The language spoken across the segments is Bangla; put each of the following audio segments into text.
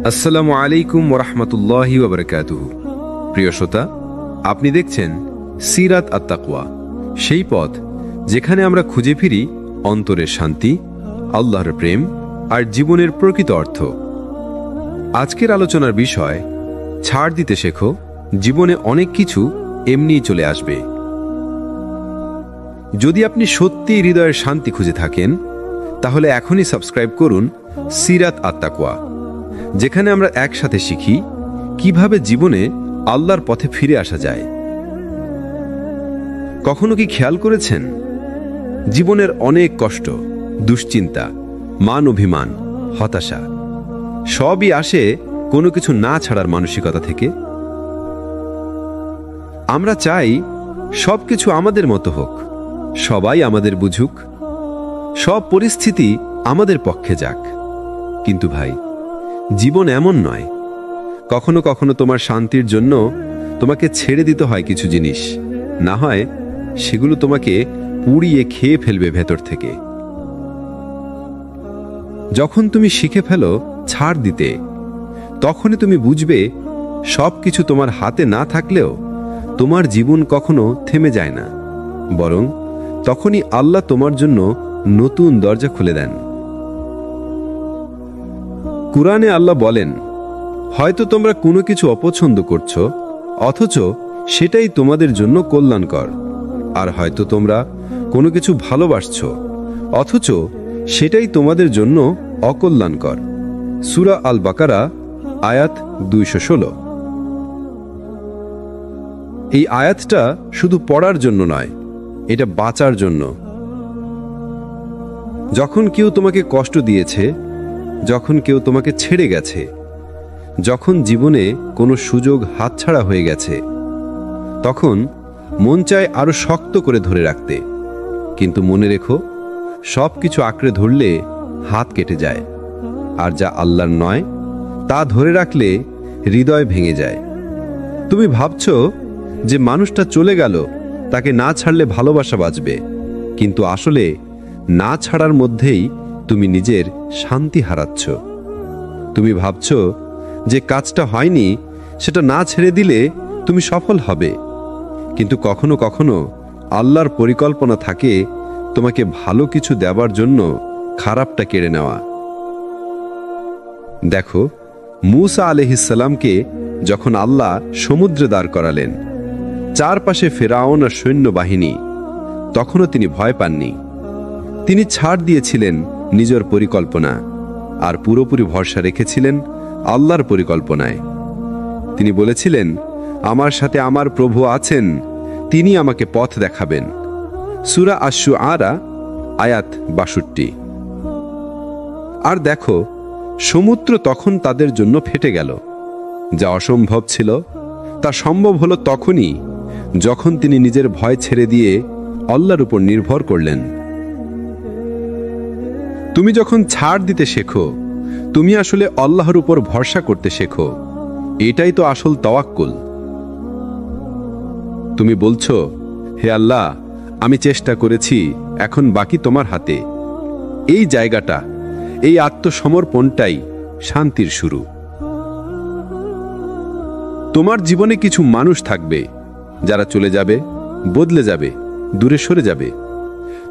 আসসালামু আলাইকুম ওয়া রাহমাতুল্লাহি ওয়া বারাকাতুহু। প্রিয় শ্রোতা, আপনি দেখছেন সিরাত আত-তাকওয়া, সেই পথ যেখানে আমরা খুঁজে ফিরি অন্তরের শান্তি, আল্লাহর প্রেম আর জীবনের প্রকৃত অর্থ। আজকের আলোচনার বিষয়, ছাড় দিতে শেখো, জীবনে অনেক কিছু এমনিই চলে আসবে। যদি আপনি সত্যিই হৃদয়ের শান্তি খুঁজে থাকেন, তাহলে এখনই সাবস্ক্রাইব করুন সিরাত আত-তাকওয়া, যেখানে আমরা একসাথে শিখি কিভাবে জীবনে আল্লাহর পথে ফিরে আসা যায়। কখনো কি খেয়াল করেছেন, জীবনের অনেক কষ্ট, দুশ্চিন্তা, মান অভিমান, হতাশা সবই আসে কোনো কিছু না ছাড়ার মানসিকতা থেকে। আমরা চাই সবকিছু আমাদের মতো হোক, সবাই আমাদের বুঝুক, সব পরিস্থিতি আমাদের পক্ষে যাক। কিন্তু ভাই, জীবন এমন নয়। কখনো কখনো তোমার শান্তির জন্য তোমাকে ছেড়ে দিতে হয় কিছু জিনিস, না হয় সেগুলো তোমাকে পুড়িয়ে খেয়ে ফেলবে ভেতর থেকে। যখন তুমি শিখে ফেলো ছাড় দিতে, তখনই তুমি বুঝবে সবকিছু তোমার হাতে না থাকলেও তোমার জীবন কখনো থেমে যায় না, বরং তখনই আল্লাহ তোমার জন্য নতুন দরজা খুলে দেন। কুরআনে আল্লাহ বলেন, হয়তো তোমরা কোনো কিছু অপছন্দ করছো, অথচ সেটাই তোমাদের জন্য কল্যাণকর, আর হয়তো তোমরা কোনো কিছু ভালোবাসছো, অথচ সেটাই তোমাদের জন্য অকল্যাণকর। সূরা আল বাকারা আয়াত 216। এই আয়াতটা শুধু পড়ার জন্য নয়, এটা বাঁচার জন্য। যখন কেউ তোমাকে কষ্ট দিয়েছে, যখন কেউ তোমাকে ছেড়ে গেছে, যখন জীবনে কোনো সুযোগ হাতছাড়া হয়ে গেছে, তখন মন চায় আরো শক্ত করে ধরে রাখতে। কিন্তু মনে রেখো, সব কিছু আঁকড়ে ধরলে হাত কেটে যায়, আর যা আল্লাহর নয় তা ধরে রাখলে হৃদয় ভেঙে যায়। তুমি ভাবছো যে মানুষটা চলে গেল, তাকে না ছাড়লে ভালোবাসা বাঁচবে, কিন্তু আসলে না ছাড়ার মধ্যেই তুমি নিজের শান্তি হারাচ্ছ। তুমি ভাবছো যে কাজটা হয়নি, সেটা না ছেড়ে দিলে তুমি সফল হবে, কিন্তু কখনো কখনো আল্লাহর পরিকল্পনা থাকে তোমাকে ভালো কিছু দেওয়ার জন্য খারাপটা কেড়ে নেওয়া। দেখো, মূসা আলাইহিসসালামকে যখন আল্লাহ সমুদ্রে দাঁড় করালেন, চারপাশে ফেরাউন আর সৈন্যবাহিনী, তখনও তিনি ভয় পাননি। তিনি ছাড় দিয়েছিলেন নিজের পরিকল্পনা আর পুরোপুরি ভরসা রেখেছিলেন আল্লাহর পরিকল্পনায়। তিনি বলেছিলেন, আমার সাথে আমার প্রভু আছেন, তিনি আমাকে পথ দেখাবেন। সূরা আশ-শুআরা আয়াত 62। আর দেখো, সমুদ্র তখন তাদের জন্য ফেটে গেল। যা অসম্ভব ছিল তা সম্ভব হলো তখনই যখন তিনি নিজের ভয় ছেড়ে দিয়ে আল্লাহর উপর নির্ভর করলেন। তুমি যখন ছাড় দিতে শেখো, তুমি আসলে আল্লাহর উপর ভরসা করতে শেখো। এটাই তো আসল তাওয়াক্কুল। তুমি বলছো, হে আল্লাহ, আমি চেষ্টা করেছি, এখন বাকি তোমার হাতে। এই জায়গাটা, এই আত্মসমর্পণটাই শান্তির শুরু। তোমার জীবনে কিছু মানুষ থাকবে যারা চলে যাবে, বদলে যাবে, দূরে সরে যাবে।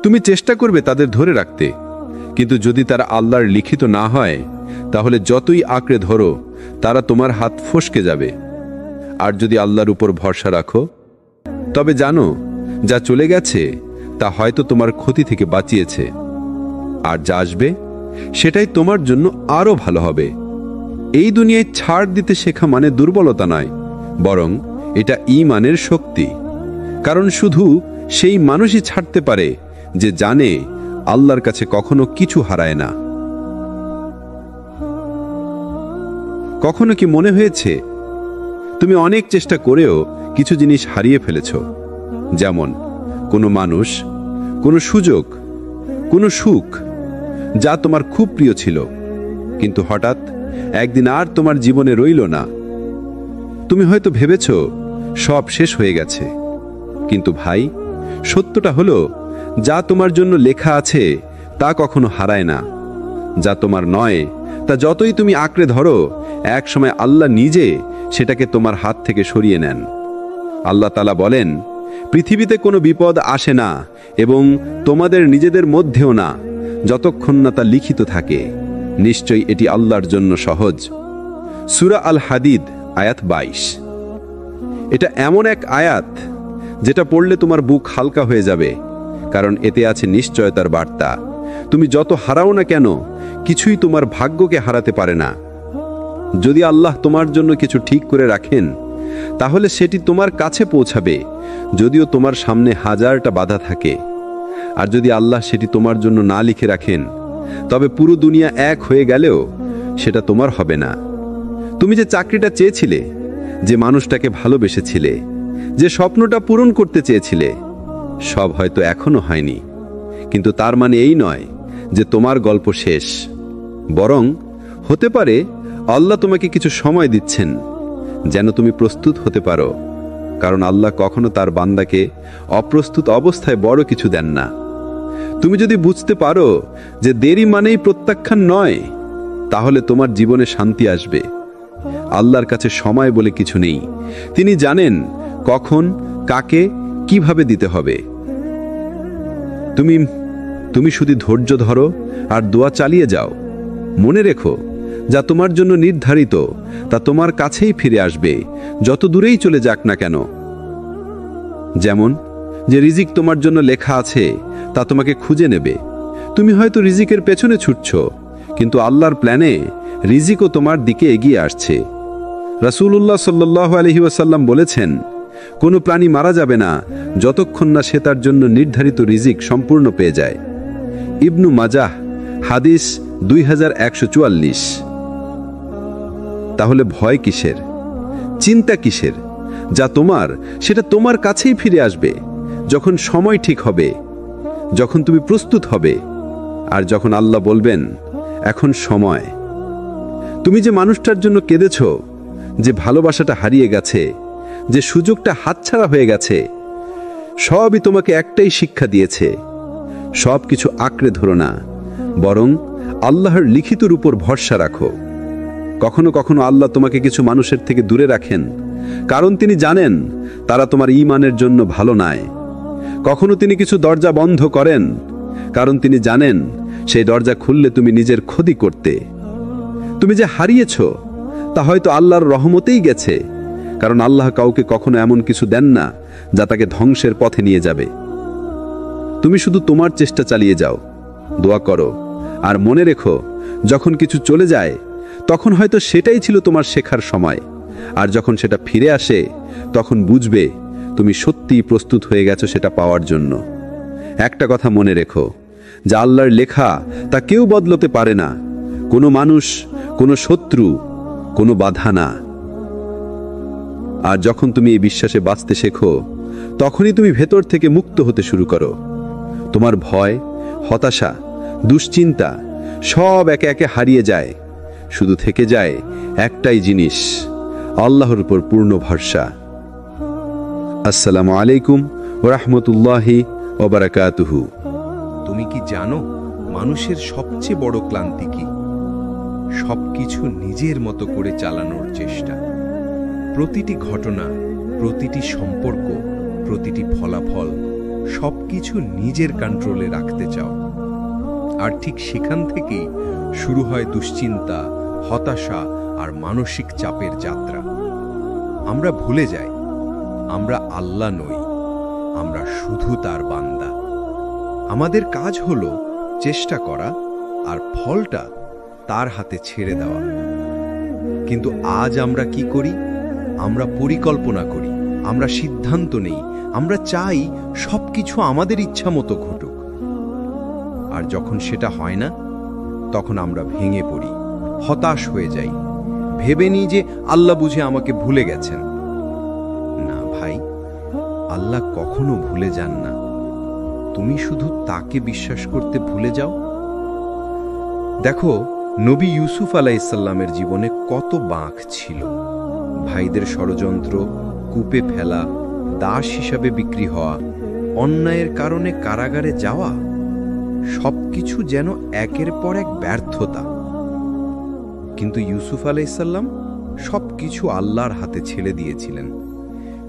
তুমি চেষ্টা করবে তাদের ধরে রাখতে, কিন্তু যদি তারা আল্লাহর লিখিত না হয়, তাহলে যতই আঁকড়ে ধরো তারা তোমার হাত ফসকে যাবে। আর যদি আল্লাহর উপর ভরসা রাখো, তবে জানো, যা চলে গেছে তা হয়তো তোমার ক্ষতি থেকে বাঁচিয়েছে, আর যা আসবে সেটাই তোমার জন্য আরো ভালো হবে। এই দুনিয়ায় ছাড় দিতে শেখা মানে দুর্বলতা নয়, বরং এটা ঈমানের শক্তি। কারণ শুধু সেই মানুষই ছাড়তে পারে যে জানে আল্লাহর কাছে কখনো কিছু হারায় না। কখনো কি মনে হয়েছে তুমি অনেক চেষ্টা করেও কিছু জিনিস হারিয়ে ফেলেছ? যেমন কোনো মানুষ, কোনো সুযোগ, কোনো সুখ যা তোমার খুব প্রিয় ছিল, কিন্তু হঠাৎ একদিন আর তোমার জীবনে রইল না। তুমি হয়তো ভেবেছ সব শেষ হয়ে গেছে, কিন্তু ভাই, সত্যটা হলো যা তোমার জন্য লেখা আছে তা কখনো হারায় না। যা তোমার নয় তা যতই তুমি আঁকড়ে ধরো, এক সময় আল্লাহ নিজে সেটাকে তোমার হাত থেকে সরিয়ে নেন। আল্লাহ তাআলা বলেন, পৃথিবীতে কোনো বিপদ আসে না এবং তোমাদের নিজেদের মধ্যেও না, যতক্ষণ না তা লিখিত থাকে। নিশ্চয়ই এটি আল্লাহর জন্য সহজ। সূরা আল হাদিদ আয়াত 22। এটা এমন এক আয়াত যেটা পড়লে তোমার বুক হালকা হয়ে যাবে, কারণ এতে আছে নিশ্চয়তার বার্তা। তুমি যত হারাও না কেন, কিছুই তোমার ভাগ্যকে হারাতে পারে না। যদি আল্লাহ তোমার জন্য কিছু ঠিক করে রাখেন, তাহলে সেটি তোমার কাছে পৌঁছাবে, যদিও তোমার সামনে হাজারটা বাধা থাকে। আর যদি আল্লাহ সেটি তোমার জন্য না লিখে রাখেন, তবে পুরো দুনিয়া এক হয়ে গেলেও সেটা তোমার হবে না। তুমি যে চাকরিটা চেয়েছিলে, যে মানুষটাকে ভালোবেসেছিলে, যে স্বপ্নটা পূরণ করতে চেয়েছিলে, সব হয়তো এখনো হয়নি, কিন্তু তার মানে এই নয় যে তোমার গল্প শেষ। বরং হতে পারে আল্লাহ তোমাকে কিছু সময় দিচ্ছেন, যেন তুমি প্রস্তুত হতে পারো, কারণ আল্লাহ কখনো তার বান্দাকে অপ্রস্তুত অবস্থায় বড় কিছু দেন না। তুমি যদি বুঝতে পারো যে দেরি মানেই প্রত্যাখ্যান নয়, তাহলে তোমার জীবনে শান্তি আসবে। আল্লাহর কাছে সময় বলে কিছু নেই। তিনি জানেন কখন, কাকে, কিভাবে দিতে হবে। তুমি শুধু ধৈর্য ধরো আর দোয়া চালিয়ে যাও। মনে রেখো, যা তোমার জন্য নির্ধারিত তা তোমার কাছেই ফিরে আসবে, যত দূরেই চলে যাক না কেন। যেমন যে রিজিক তোমার জন্য লেখা আছে তা তোমাকে খুঁজে নেবে। তুমি হয়তো রিজিকের পেছনে ছুটছ, কিন্তু আল্লাহর প্ল্যানে রিজিকও তোমার দিকে এগিয়ে আসছে। রাসূলুল্লাহ সাল্লাল্লাহু আলাইহি ওয়াসাল্লাম বলেছেন, কোনো প্রাণী মারা যাবে না যতক্ষণ না সে তার জন্য নির্ধারিত রিজিক সম্পূর্ণ পেয়ে যায়। ইবনু মাজাহ হাদিস 2144। তাহলে ভয় কিসের, চিন্তা কিসের? যা তোমার সেটা তোমার কাছেই ফিরে আসবে, যখন সময় ঠিক হবে, যখন তুমি প্রস্তুত হবে, আর যখন আল্লাহ বলবেন এখন সময়। তুমি যে মানুষটার জন্য কেঁদেছ, যে ভালোবাসাটা হারিয়ে গেছে, যে সুযোগটা হাতছাড়া হয়ে গেছে, সবই তোমাকে একটাই শিক্ষা দিয়েছে। সব কিছু আঁকড়ে ধরো না, বরং আল্লাহর লিখিতর উপর ভরসা রাখো। কখনো কখনো আল্লাহ তোমাকে কিছু মানুষের থেকে দূরে রাখেন, কারণ তিনি জানেন তারা তোমার ঈমানের জন্য ভালো নয়। কখনো তিনি কিছু দরজা বন্ধ করেন, কারণ তিনি জানেন সেই দরজা খুললে তুমি নিজের ক্ষতি করতে। তুমি যে হারিয়েছ তা হয়তো আল্লাহর রহমতেই গেছে, কারণ আল্লাহ কাউকে কখনো এমন কিছু দেন না যা তাকে ধ্বংসের পথে নিয়ে যাবে। তুমি শুধু তোমার চেষ্টা চালিয়ে যাও, দোয়া করো, আর মনে রেখো, যখন কিছু চলে যায় তখন হয়তো সেটাই ছিল তোমার শেখার সময়, আর যখন সেটা ফিরে আসে তখন বুঝবে তুমি সত্যিই প্রস্তুত হয়ে গেছো সেটা পাওয়ার জন্য। একটা কথা মনে রেখো, যা আল্লাহর লেখা তা কেউ বদলাতে পারে না, কোনো মানুষ, কোনো শত্রু, কোনো বাধা না। আর যখন তুমি এই বিশ্বাসে বাঁচতে শেখো, তখনই তুমি ভেতর থেকে মুক্ত হতে শুরু করো। তোমার ভয়, হতাশা, দুশ্চিন্তা সব একে একে হারিয়ে যায়। শুধু থেকে যায় একটাই জিনিস, আল্লাহর উপর পূর্ণ ভরসা। আসসালামু আলাইকুম ওয়া রাহমাতুল্লাহি ওয়া বারাকাতুহু। তুমি কি জানো মানুষের সবচেয়ে বড় ক্লান্তি কি? সবকিছু নিজের মতো করে চালানোর চেষ্টা। প্রতিটি ঘটনা, প্রতিটি সম্পর্ক, প্রতিটি ফলাফল সবকিছু নিজের কন্ট্রোলে রাখতে চাও। আর ঠিক সেখান থেকেই শুরু হয় দুশ্চিন্তা, হতাশা আর মানসিক চাপের যাত্রা। আমরা ভুলে যাই আমরা আল্লাহ নই, আমরা শুধু তার বান্দা। আমাদের কাজ হলো চেষ্টা করা আর ফলটা তার হাতে ছেড়ে দেওয়া। কিন্তু আজ আমরা কি করি? আমরা পরিকল্পনা করি, আমরা সিদ্ধান্ত নেই, আমরা চাই সবকিছু আমাদের ইচ্ছা মতো ঘটুক। আর যখন সেটা হয় না, তখন আমরা ভেঙে পড়ি, হতাশ হয়ে যাই, ভেবে নিই যে আল্লাহ বুঝে আমাকে ভুলে গেছেন। না ভাই, আল্লাহ কখনো ভুলে যান না। তুমি শুধু তাকে বিশ্বাস করতে ভুলে যাও। দেখো, নবী ইউসুফ আলাইহিসসালামের জীবনে কত বাঁক ছিল। ভাইদের ষড়যন্ত্র, কূপে ফেলা, দাস হিসাবে বিক্রি হওয়া, অন্যায়ের কারণে কারাগারে যাওয়া। সবকিছু যেন একের পর এক ব্যর্থতা। কিন্তু ইউসুফ আলাইসাল্লাম সবকিছু আল্লাহর হাতে ছেড়ে দিয়েছিলেন।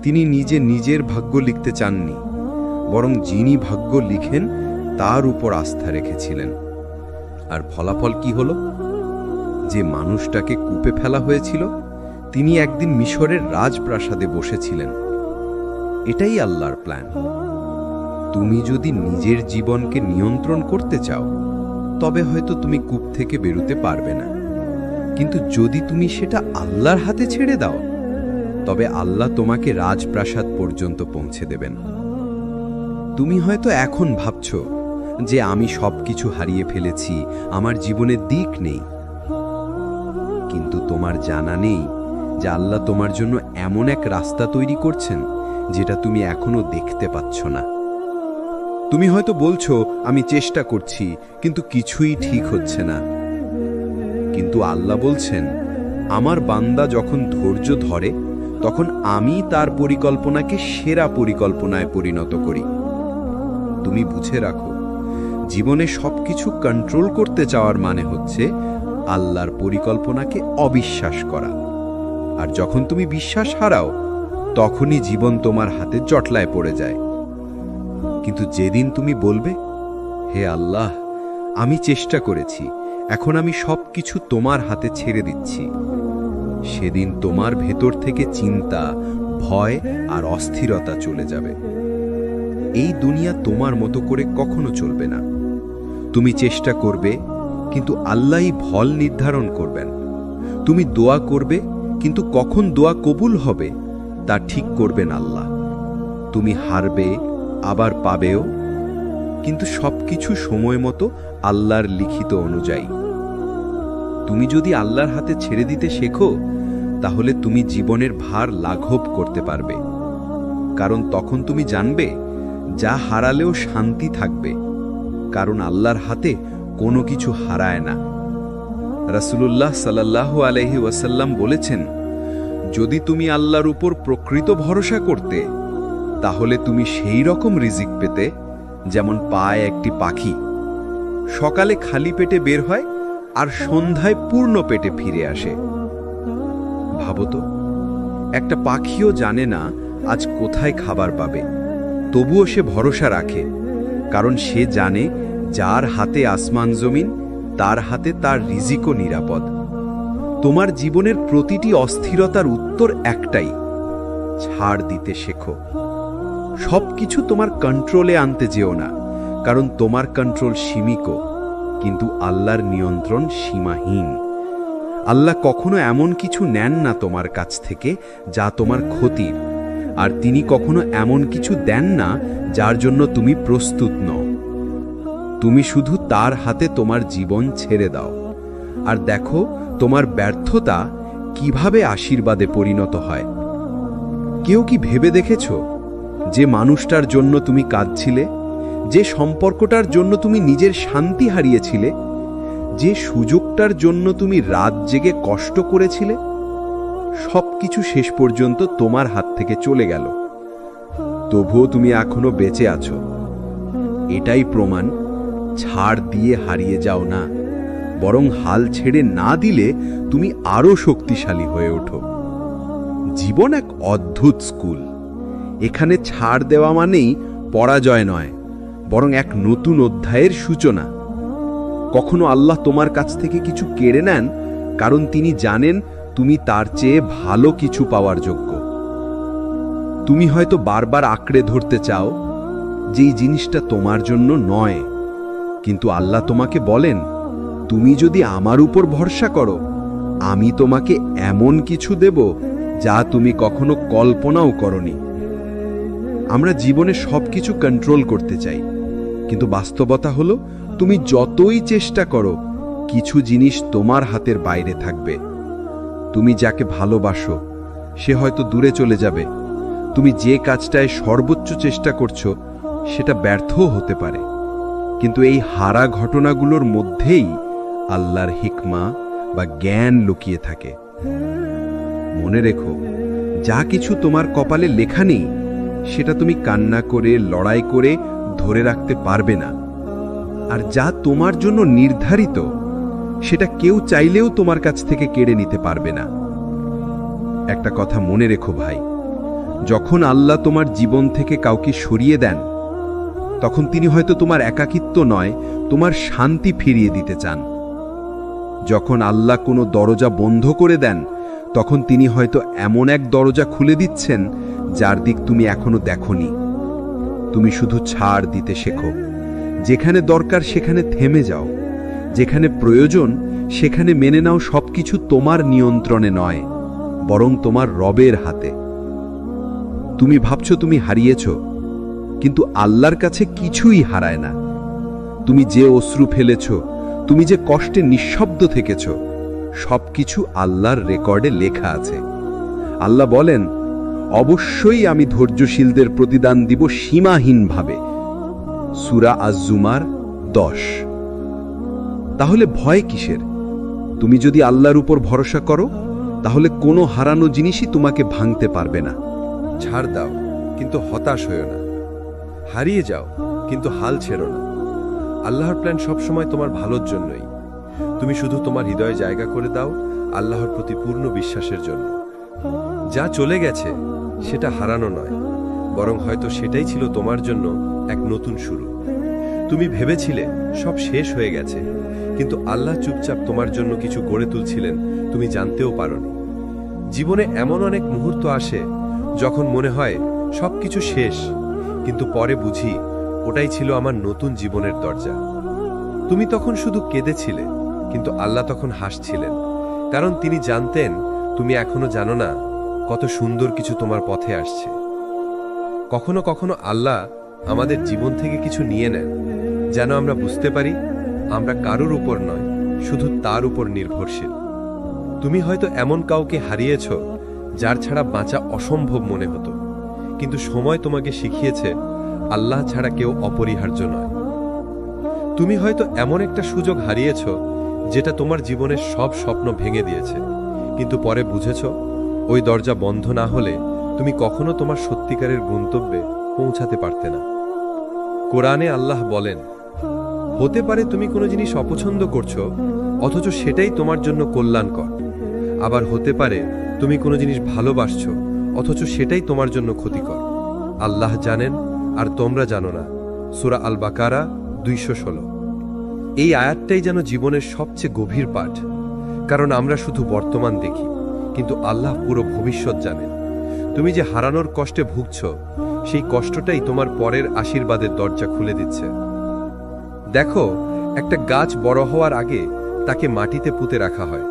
তিনি নিজের ভাগ্য লিখতে চাননি, বরং যিনি ভাগ্য লিখেন তার উপর আস্থা রেখেছিলেন। আর ফলাফল কি হলো? যে মানুষটাকে কূপে ফেলা হয়েছিল, তিনি একদিন মিশরের রাজপ্রাসাদে বসেছিলেন। এটাই আল্লাহর প্ল্যান। তুমি যদি নিজের জীবনকে নিয়ন্ত্রণ করতে চাও, তবে হয়তো তুমি কূপ থেকে বেরোতে পারবে না। কিন্তু যদি তুমি সেটা আল্লাহর হাতে ছেড়ে দাও, তবে আল্লাহ তোমাকে রাজপ্রাসাদ পর্যন্ত পৌঁছে দেবেন। তুমি হয়তো এখন ভাবছ যে আমি সবকিছু হারিয়ে ফেলেছি, আমার জীবনে দিক নেই। কিন্তু তোমার জানা নেই যে আল্লাহ তোমার জন্য এমন এক রাস্তা তৈরি করছেন যেটা তুমি এখনো দেখতে পাচ্ছ না। তুমি হয়তো বলছো, আমি চেষ্টা করছি কিন্তু কিছুই ঠিক হচ্ছে না। কিন্তু আল্লাহ বলছেন, আমার বান্দা যখন ধৈর্য ধরে, তখন আমি তার পরিকল্পনাকে সেরা পরিকল্পনায় পরিণত করি। তুমি বুঝে রাখো, জীবনে সবকিছু কন্ট্রোল করতে চাওয়ার মানে হচ্ছে আল্লাহর পরিকল্পনাকে অবিশ্বাস করা। আর যখন তুমি বিশ্বাস হারাও, তখনই জীবন তোমার হাতে জটলায় পড়ে যায়। কিন্তু যেদিন তুমি বলবে, হে আল্লাহ, আমি চেষ্টা করেছি, এখন আমি সবকিছু তোমার হাতে ছেড়ে দিচ্ছি, সেদিন তোমার ভেতর থেকে চিন্তা, ভয় আর অস্থিরতা চলে যাবে। এই দুনিয়া তোমার মতো করে কখনো চলবে না। তুমি চেষ্টা করবে, কিন্তু আল্লাহই ফল নির্ধারণ করবেন। তুমি দোয়া করবে, কিন্তু কখন দোয়া কবুল হবে তা ঠিক করবেন আল্লাহ। তুমি হারবে, আবার পাবেও, কিন্তু সবকিছু সময় মতো আল্লাহর লিখিত অনুযায়ী। তুমি যদি আল্লাহর হাতে ছেড়ে দিতে শেখো, তাহলে তুমি জীবনের ভার লাঘব করতে পারবে। কারণ তখন তুমি জানবে, যা হারালেও শান্তি থাকবে, কারণ আল্লাহর হাতে কোনো কিছু হারায় না। রাসূলুল্লাহ সাল্লাল্লাহু আলাইহি ওয়াসাল্লাম বলেছেন, যদি তুমি আল্লাহর উপর প্রকৃত ভরসা করতে, তাহলে তুমি সেই রকম রিজিক পেতে যেমন পায় একটি পাখি। সকালে খালি পেটে বের হয় আর সন্ধ্যায় পূর্ণ পেটে ফিরে আসে। ভাবতো, একটা পাখিও জানে না আজ কোথায় খাবার পাবে, তবুও সে ভরসা রাখে, কারণ সে জানে যার হাতে আসমান জমিন, তার হাতে তার রিজিকও নিরাপদ। তোমার জীবনের প্রতিটি অস্থিরতার উত্তর একটাই, ছাড় দিতে শেখো। সবকিছু তোমার কন্ট্রোলে আনতে যেও না, কারণ তোমার কন্ট্রোল সীমিত, কিন্তু আল্লাহর নিয়ন্ত্রণ সীমাহীন। আল্লাহ কখনো এমন কিছু নেন না তোমার কাছ থেকে যা তোমার ক্ষতির, আর তিনি কখনো এমন কিছু দেন না যার জন্য তুমি প্রস্তুত নও। তুমি শুধু তার হাতে তোমার জীবন ছেড়ে দাও, আর দেখো তোমার ব্যর্থতা কিভাবে আশীর্বাদে পরিণত হয়। কেউ কি ভেবে দেখেছ, যে মানুষটার জন্য তুমি কাঁদছিলে, যে সম্পর্কটার জন্য তুমি নিজের শান্তি হারিয়েছিলে, যে সুযোগটার জন্য তুমি রাত জেগে কষ্ট করেছিলে, সবকিছু শেষ পর্যন্ত তোমার হাত থেকে চলে গেল, তবুও তুমি এখনো বেঁচে আছো। এটাই প্রমাণ, ছাড় দিয়ে হারিয়ে যাও না, বরং হাল ছেড়ে না দিলে তুমি আরো শক্তিশালী হয়ে ওঠো। জীবন এক অদ্ভুত স্কুল। এখানে ছাড় দেওয়া মানেই পরাজয় নয়, বরং এক নতুন অধ্যায়ের সূচনা। কখনো আল্লাহ তোমার কাছ থেকে কিছু কেড়ে নেন, কারণ তিনি জানেন তুমি তার চেয়ে ভালো কিছু পাওয়ার যোগ্য। তুমি হয়তো বারবার আঁকড়ে ধরতে চাও যেই জিনিসটা তোমার জন্য নয়, কিন্তু আল্লাহ তোমাকে বলেন, তুমি যদি আমার উপর ভরসা করো, আমি তোমাকে এমন কিছু দেব যা তুমি কখনো কল্পনাও করনি। আমরা জীবনে সবকিছু কন্ট্রোল করতে চাই, কিন্তু বাস্তবতা হলো, তুমি যতই চেষ্টা করো, কিছু জিনিস তোমার হাতের বাইরে থাকবে। তুমি যাকে ভালোবাসো, সে হয়তো দূরে চলে যাবে। তুমি যে কাজটায় সর্বোচ্চ চেষ্টা করছো, সেটা ব্যর্থও হতে পারে। কিন্তু এই হারা ঘটনাগুলোর মধ্যেই আল্লাহর হিকমা বা জ্ঞান লুকিয়ে থাকে। মনে রেখো, যা কিছু তোমার কপালে লেখা নেই, সেটা তুমি কান্না করে, লড়াই করে ধরে রাখতে পারবে না। আর যা তোমার জন্য নির্ধারিত সেটা কেউ চাইলেও তোমার কাছ থেকে কেড়ে নিতে পারবে না। একটা কথা মনে রেখো ভাই, যখন আল্লাহ তোমার জীবন থেকে কাউকে সরিয়ে দেন, তখন তিনি হয়তো তোমার একাকিত্ব নয়, তোমার শান্তি ফিরিয়ে দিতে চান। যখন আল্লাহ কোনো দরজা বন্ধ করে দেন, তখন তিনি হয়তো এমন এক দরজা খুলে দিচ্ছেন যার দিক তুমি এখনো দেখোনি। তুমি শুধু ছাড় দিতে শেখো। যেখানে দরকার সেখানে থেমে যাও, যেখানে প্রয়োজন সেখানে মেনে নাও সবকিছু তোমার নিয়ন্ত্রণে নয়, বরং তোমার রবের হাতে। তুমি ভাবছো তুমি হারিয়েছ, কিন্তু আল্লাহর কাছে কিছুই হারায় না। তুমি যে অশ্রু ফেলেছ, তুমি যে কষ্টে নিঃশব্দ থেকেছ, সবকিছু আল্লাহর রেকর্ডে লেখা আছে। আল্লাহ বলেন, অবশ্যই আমি ধৈর্যশীলদের প্রতিদান দিব সীমাহীনভাবে। সূরা আজ-জুমার 10। তাহলে ভয় কিসের? তুমি যদি আল্লাহর উপর ভরসা করো, তাহলে কোনো হারানো জিনিসই তোমাকে ভাঙতে পারবে না। ছাড় দাও, কিন্তু হতাশ হইও না। হারিয়ে যাও, কিন্তু হাল ছেড়ো না। আল্লাহর প্ল্যান সবসময় তোমার ভালোর জন্যই। তুমি শুধু তোমার হৃদয়ে জায়গা করে দাও আল্লাহর প্রতি পূর্ণ বিশ্বাসের জন্য। যা চলে গেছে সেটা হারানো নয়, বরং হয়তো সেটাই ছিল তোমার জন্য এক নতুন শুরু। তুমি ভেবেছিলে সব শেষ হয়ে গেছে, কিন্তু আল্লাহ চুপচাপ তোমার জন্য কিছু গড়ে তুলছিলেন, তুমি জানতেও পারোনি। জীবনে এমন অনেক মুহূর্ত আসে যখন মনে হয় সবকিছু শেষ, কিন্তু পরে বুঝি ওটাই ছিল আমার নতুন জীবনের দরজা। তুমি তখন শুধু কেঁদেছিলে, কিন্তু আল্লাহ তখন হাসছিলেন, কারণ তিনি জানতেন তুমি এখনো জানো না কত সুন্দর কিছু তোমার পথে আসছে। কখনো কখনো আল্লাহ আমাদের জীবন থেকে কিছু নিয়ে নেন, যেন আমরা বুঝতে পারি আমরা কারোর উপর নয়, শুধু তার উপর নির্ভরশীল। তুমি হয়তো এমন কাউকে হারিয়েছ যার ছাড়া বাঁচা অসম্ভব মনে হতো, কিন্তু সময় তোমাকে শিখিয়েছে আল্লাহ ছাড়া কেউ অপরিহার্য নয়। তুমি হয়তো এমন একটা সুযোগ হারিয়েছ যেটা তোমার জীবনের সব স্বপ্ন ভেঙে দিয়েছে, কিন্তু পরে বুঝেছ ওই দরজা বন্ধ না হলে তুমি কখনো তোমার সত্যিকারের গন্তব্যে পৌঁছাতে পারতে না। কোরআনে আল্লাহ বলেন, হতে পারে তুমি কোনো জিনিস অপছন্দ করছো, অথচ সেটাই তোমার জন্য কল্যাণকর। আবার হতে পারে তুমি কোনো জিনিস ভালোবাসছো, অথচ সেটাই তোমার জন্য ক্ষতিকর। আল্লাহ জানেন আর তোমরা জানো না। সূরা আল বাকারা 216। এই আয়াতটাই যেন জীবনের সবচেয়ে গভীর পাঠ, কারণ আমরা শুধু বর্তমান দেখি, কিন্তু আল্লাহ পুরো ভবিষ্যৎ জানেন। তুমি যে হারানোর কষ্টে ভুগছ, সেই কষ্টটাই তোমার পরের আশীর্বাদের দরজা খুলে দিচ্ছে। দেখো, একটা গাছ বড় হওয়ার আগে তাকে মাটিতে পুঁতে রাখা হয়।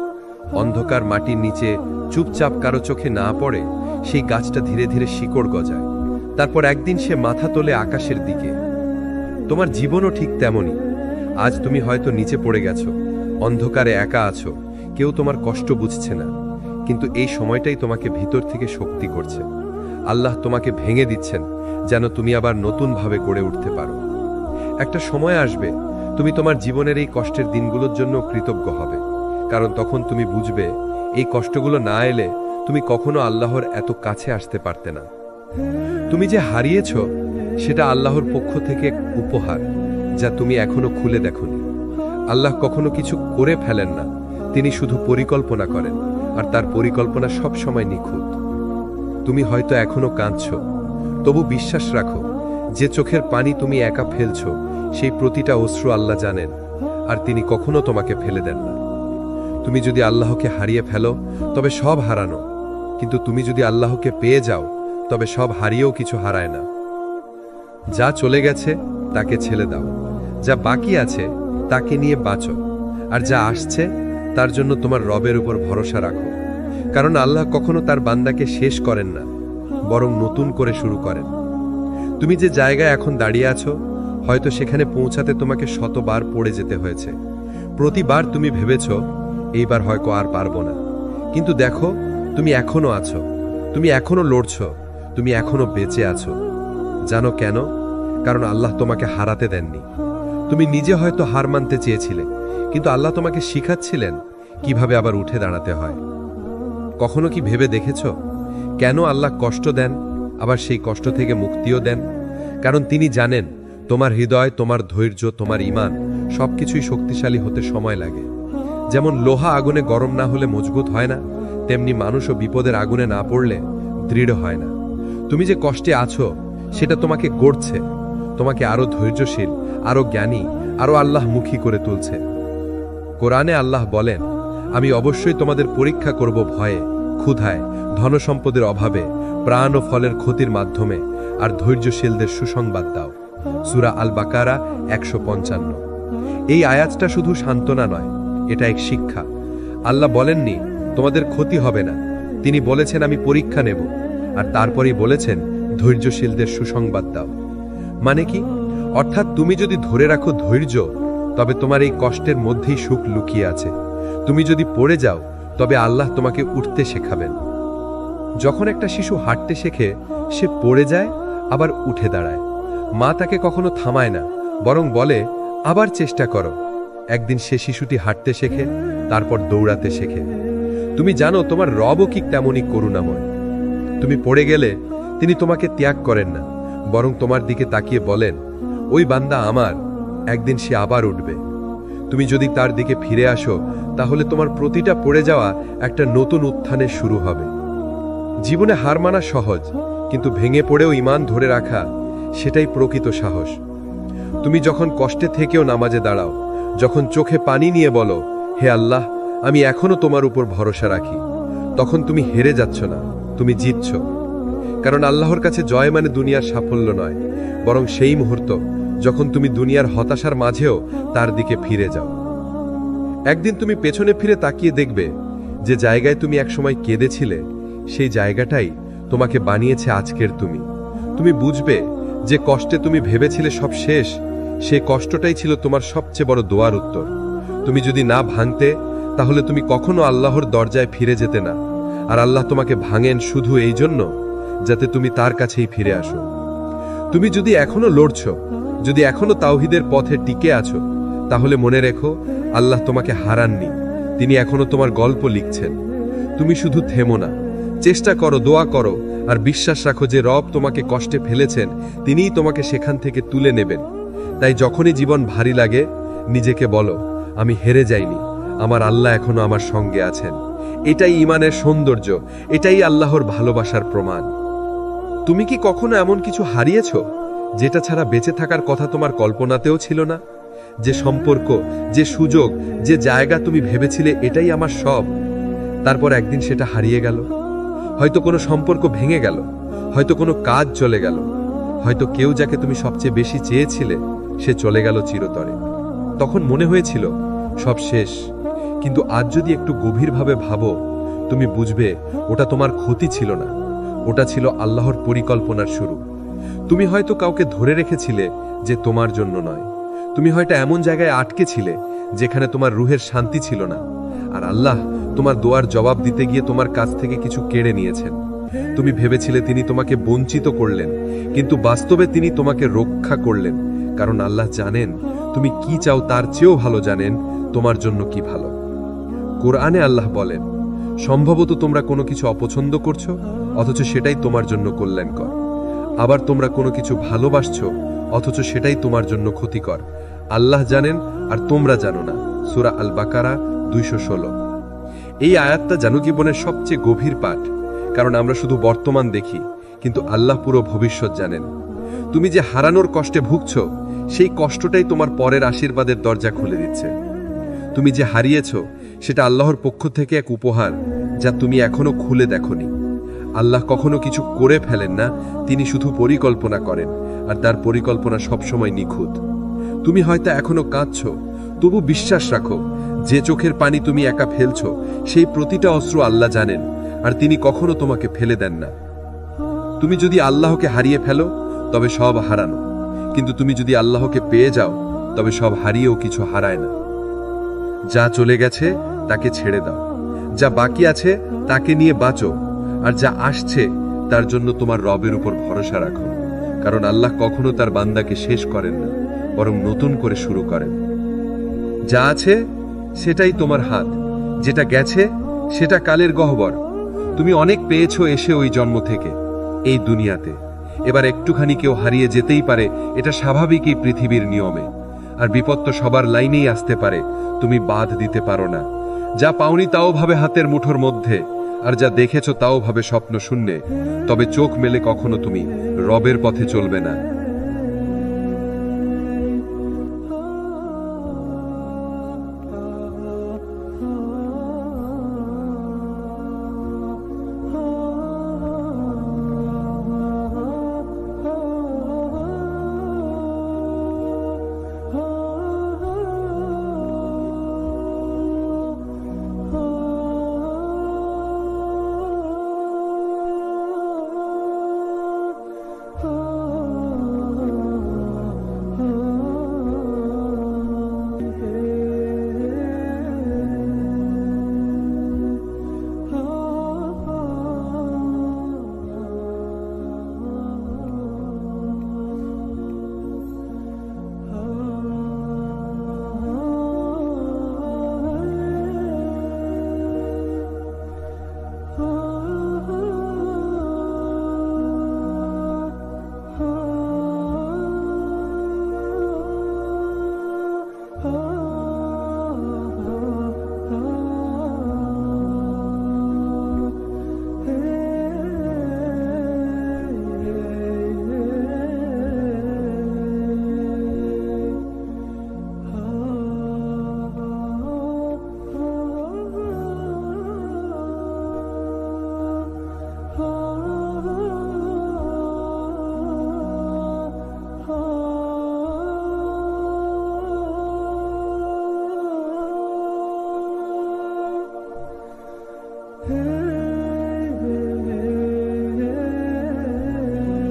অন্ধকার মাটির নিচে চুপচাপ কারো চোখে না পড়ে সেই গাছটা ধীরে ধীরে শিকড় গজায়। তারপর একদিন সে মাথা তোলে আকাশের দিকে। তোমার জীবনও ঠিক তেমনই। আজ তুমি হয়তো নিচে পড়ে গেছো, অন্ধকারে একা আছো, কেউ তোমার কষ্ট বুঝছে না, কিন্তু এই সময়টাই তোমাকে ভিতর থেকে শক্তি করছে। আল্লাহ তোমাকে ভেঙে দিচ্ছেন যেন তুমি আবার নতুনভাবে গড়ে উঠতে পারো। একটা সময় আসবে তুমি তোমার জীবনের এই কষ্টের দিনগুলোর জন্য কৃতজ্ঞ হবে, কারণ তখন তুমি বুঝবে এই কষ্টগুলো না এলে তুমি কখনো আল্লাহর এত কাছে আসতে পারতে না। তুমি যে হারিয়েছ সেটা আল্লাহর পক্ষ থেকে এক উপহার, যা তুমি এখনো খুলে দেখোনি। আল্লাহ কখনো কিছু করে ফেলেন না, তিনি শুধু পরিকল্পনা করেন, আর তার পরিকল্পনা সব সময় নিখুঁত। তুমি হয়তো এখনো কাঁদছ, তবু বিশ্বাস রাখো, যে চোখের পানি তুমি একা ফেলছ সেই প্রতিটা অশ্রু আল্লাহ জানেন, আর তিনি কখনো তোমাকে ফেলে দেন না। তুমি যদি আল্লাহকে হারিয়ে ফেলো তবে সব হারানো, কিন্তু তুমি যদি আল্লাহকে পেয়ে যাও তবে সব হারিয়েও কিছু হারায় না। যা চলে গেছে তাকে ছেড়ে দাও, যা বাকি আছে তাকে নিয়ে বাঁচো, আর যা আসছে তার জন্য তোমার রবের উপর ভরসা রাখো, কারণ আল্লাহ কখনো তার বান্দাকে শেষ করেন না, বরং নতুন করে শুরু করেন। তুমি যে জায়গায় এখন দাঁড়িয়ে আছো, হয়তো সেখানে পৌঁছাতে তোমাকে শতবার পড়ে যেতে হয়েছে। প্রতিবার তুমি ভেবেছ এইবার হয়তো আর পারবো না, কিন্তু দেখো তুমি এখনো আছো, তুমি এখনো লড়ছ, তুমি এখনো বেঁচে আছো। জানো কেন? কারণ আল্লাহ তোমাকে হারাতে দেননি। তুমি নিজে হয়তো হার মানতে চেয়েছিলে, কিন্তু আল্লাহ তোমাকে শিখাচ্ছিলেন কিভাবে আবার উঠে দাঁড়াতে হয়। কখনো কি ভেবে দেখেছ কেন আল্লাহ কষ্ট দেন, আবার সেই কষ্ট থেকে মুক্তিও দেন? কারণ তিনি জানেন তোমার হৃদয়, তোমার ধৈর্য, তোমার ঈমান সবকিছুই শক্তিশালী হতে সময় লাগে। যেমন লোহা আগুনে গরম না হলে মজবুত হয় না, তেমনি মানুষও বিপদের আগুনে না পড়লে দৃঢ় হয় না। তুমি যে কষ্টে আছো সেটা তোমাকে গড়ছে, তোমাকে আরো ধৈর্যশীল, আরো জ্ঞানী, আরো আল্লাহমুখী করে তুলছে। কোরআনে আল্লাহ বলেন, আমি অবশ্যই তোমাদের পরীক্ষা করব ভয়ে, ক্ষুধায়, ধনসম্পদের অভাবে, প্রাণ ও ফলের ক্ষতির মাধ্যমে, আর ধৈর্যশীলদের সুসংবাদ দাও। সূরা আল বাকারা 155। এই আয়াতটা শুধু সান্ত্বনা নয়, এটা এক শিক্ষা। আল্লাহ বলেননি তোমাদের ক্ষতি হবে না, তিনি বলেছেন আমি পরীক্ষা নেব, আর তারপরেই বলেছেন ধৈর্যশীলদের সুসংবাদ দাও। মানে কি? অর্থাৎ তুমি যদি ধরে রাখো ধৈর্য, তবে তোমার এই কষ্টের মধ্যেই সুখ লুকিয়ে আছে। তুমি যদি পড়ে যাও, তবে আল্লাহ তোমাকে উঠতে শেখাবেন। যখন একটা শিশু হাঁটতে শেখে, সে পড়ে যায় আবার উঠে দাঁড়ায়। মা তাকে কখনো থামায় না, বরং বলে আবার চেষ্টা করো। একদিন সে শিশুটি হাঁটতে শেখে, তারপর দৌড়াতে শেখে। তুমি জানো তোমার রবও কি তেমনই করুণাময়। তুমি পড়ে গেলে তিনি তোমাকে ত্যাগ করেন না, বরং তোমার দিকে তাকিয়ে বলেন, ওই বান্দা আমার, একদিন সে আবার উঠবে। তুমি যদি তার দিকে ফিরে আসো, তাহলে তোমার প্রতিটা পড়ে যাওয়া একটা নতুন উত্থানের শুরু হবে। জীবনে হার মানা সহজ, কিন্তু ভেঙে পড়েও ঈমান ধরে রাখা, সেটাই প্রকৃত সাহস। তুমি যখন কষ্টে থেকেও নামাজে দাঁড়াও, যখন চোখে পানি নিয়ে বলো, হে আল্লাহ, আমি এখনো তোমার উপর ভরসা রাখি, তখন তুমি হেরে যাচ্ছ না, তুমি জিতছ। কারণ আল্লাহর কাছে জয় মানে দুনিয়ার সাফল্য নয়, বরং সেই মুহূর্ত যখন তুমি দুনিয়ার হতাশার মাঝেও তার দিকে ফিরে যাও। একদিন তুমি পেছনে ফিরে তাকিয়ে দেখবে, যে জায়গায় তুমি একসময় কেঁদেছিলে, সেই জায়গাটাই তোমাকে বানিয়েছে আজকের তুমি। তুমি বুঝবে যে কষ্টে তুমি ভেবেছিলে সব শেষ, সেই কষ্টটাই ছিল তোমার সবচেয়ে বড় দোয়ার উত্তর। তুমি যদি না ভাঙতে, তাহলে তুমি কখনো আল্লাহর দরজায় ফিরে যেতে না। আর আল্লাহ তোমাকে ভাঙেন শুধু এই জন্য, যাতে তুমি তার কাছেই ফিরে আসো। তুমি যদি এখনো লড়ছ, যদি এখনো তাওহীদের পথে টিকে আছো, তাহলে মনে রেখো, আল্লাহ তোমাকে হারাননি, তিনি এখনো তোমার গল্প লিখছেন। তুমি শুধু থেমো না, চেষ্টা করো, দোয়া করো, আর বিশ্বাস রাখো যে রব তোমাকে কষ্টে ফেলেছেন, তিনিই তোমাকে সেখান থেকে তুলে নেবেন। তাই যখনই জীবন ভারী লাগে, নিজেকে বলো, আমি হেরে যাইনি, আমার আল্লাহ এখনো আমার সঙ্গে আছেন। এটাই ঈমানের সৌন্দর্য, এটাই আল্লাহর ভালোবাসার প্রমাণ। তুমি কি কখনো এমন কিছু হারিয়েছ, যেটা ছাড়া বেঁচে থাকার কথা তোমার কল্পনাতেও ছিল না? যে সম্পর্ক, যে সুযোগ, যে জায়গা তুমি ভেবেছিলে এটাই আমার সব, তারপর একদিন সেটা হারিয়ে গেল। হয়তো কোনো সম্পর্ক ভেঙে গেল, হয়তো কোনো কাজ চলে গেল, হয়তো কেউ যাকে তুমি সবচেয়ে বেশি চেয়েছিলে সে চলে গেল চিরতরে। তখন মনে হয়েছিল সব শেষ, কিন্তু আজ যদি একটু গভীরভাবে ভাবো, তুমি বুঝবে ওটা তোমার ক্ষতি ছিল না, ওটা ছিল আল্লাহর পরিকল্পনার শুরু। তুমি হয়তো কাউকে ধরে রেখেছিলে যে তোমার জন্য নয়, তুমি হয়তো এমন জায়গায় আটকে ছিলে যেখানে তোমার রুহের শান্তি ছিল না, আর আল্লাহ তোমার দোয়ার জবাব দিতে গিয়ে তোমার কাছ থেকে কিছু কেড়ে নিয়েছেন। তুমি ভেবেছিলে তিনি তোমাকে বঞ্চিত করলেন, কিন্তু বাস্তবে তিনি তোমাকে রক্ষা করলেন, কারণ আল্লাহ জানেন তুমি কি চাও, তার চেয়েও ভালো জানেন তোমার জন্য কি ভালো। কোরআনে আল্লাহ বলেন, সম্ভবত তোমরা কোনো কিছু অপছন্দ করছো, অথচ সেটাই তোমার জন্য কল্যাণকর। আবার তোমরা কোনো কিছু ভালোবাসছো, অথচ সেটাই তোমার জন্য ক্ষতিকর। আল্লাহ জানেন আর তোমরা জানো না। সূরা আল বাকারা 216। এই আয়াতটা জনজীবনের সবচেয়ে গভীর পাঠ, কারণ আমরা শুধু বর্তমান দেখি, কিন্তু আল্লাহ পুরো ভবিষ্যৎ জানেন। তুমি যে হারানোর কষ্টে ভুগছো, সেই কষ্টটাই তোমার পরের আশীর্বাদের দরজা খুলে দিচ্ছে। তুমি যে হারিয়েছ, সেটা আল্লাহর পক্ষ থেকে এক উপহার, যা তুমি এখনো খুলে দেখোনি। আল্লাহ কখনো কিছু করে ফেলেন না, তিনি শুধু পরিকল্পনা করেন, আর তার পরিকল্পনা সবসময় নিখুঁত। তুমি হয়তো এখনো কাঁদছো, তবু বিশ্বাস রাখো, যে চোখের পানি তুমি একা ফেলছো, সেই প্রতিটা অশ্রু আল্লাহ জানেন, আর তিনি কখনো তোমাকে ফেলে দেন না। তুমি যদি আল্লাহকে হারিয়ে ফেলো, তবে সব হারানো, কিন্তু তুমি যদি আল্লাহকে পেয়ে যাও, তবে সব হারিয়েও কিছু হারায় না। যা চলে গেছে তাকে ছেড়ে দাও, যা বাকি আছে তাকে নিয়ে বাঁচো, আর যা আসছে তার জন্য তোমার রবের উপর ভরসা রাখো, কারণ আল্লাহ কখনো তার বান্দাকে শেষ করেন না, বরং নতুন করে শুরু করেন। যা আছে সেটাই তোমার হাত, যেটা গেছে সেটা কালের গহ্বর। তুমি অনেক পেয়েছো এসে ওই জন্ম থেকে এই দুনিয়াতে, এবার একটুখানি কেউ হারিয়ে যেতেই পারে, এটা স্বাভাবিকই পৃথিবীর নিয়মে। আর বিপদ তো সবার লাইনেই আসতে পারে, তুমি বাঁধ দিতে পারো না। যা পাওনি তাও ভাবে হাতের মুঠোর মধ্যে, আর যা দেখেছ তাও ভাবে স্বপ্ন শূন্যে। তবে চোখ মেলে কখনো তুমি রবের পথে চলবে না।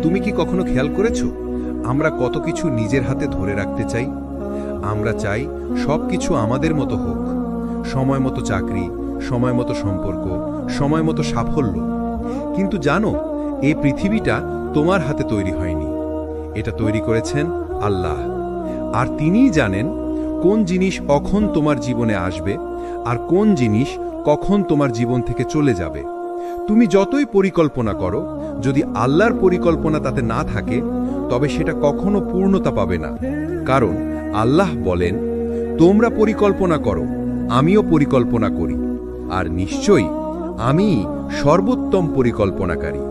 তুমি কি কখনো খেয়াল করেছো আমরা কত কিছু নিজের হাতে ধরে রাখতে চাই? আমরা চাই সবকিছু আমাদের মতো হোক, সময় মতো চাকরি, সময় মতো সম্পর্ক, সময় মতো সাফল্য। কিন্তু জানো, এই পৃথিবীটা তোমার হাতে তৈরি হয়নি, এটা তৈরি করেছেন আল্লাহ। আর তিনিই জানেন কোন জিনিস কখন তোমার জীবনে আসবে আর কোন জিনিস কখন তোমার জীবন থেকে চলে যাবে। তুমি যতই পরিকল্পনা করো, যদি আল্লাহর পরিকল্পনা তাতে না থাকে তবে সেটা কখনো পূর্ণতা পাবে না। কারণ আল্লাহ বলেন, তোমরা পরিকল্পনা করো, আমিও পরিকল্পনা করি, আর নিশ্চয়ই আমি সর্বোত্তম পরিকল্পনাকারী।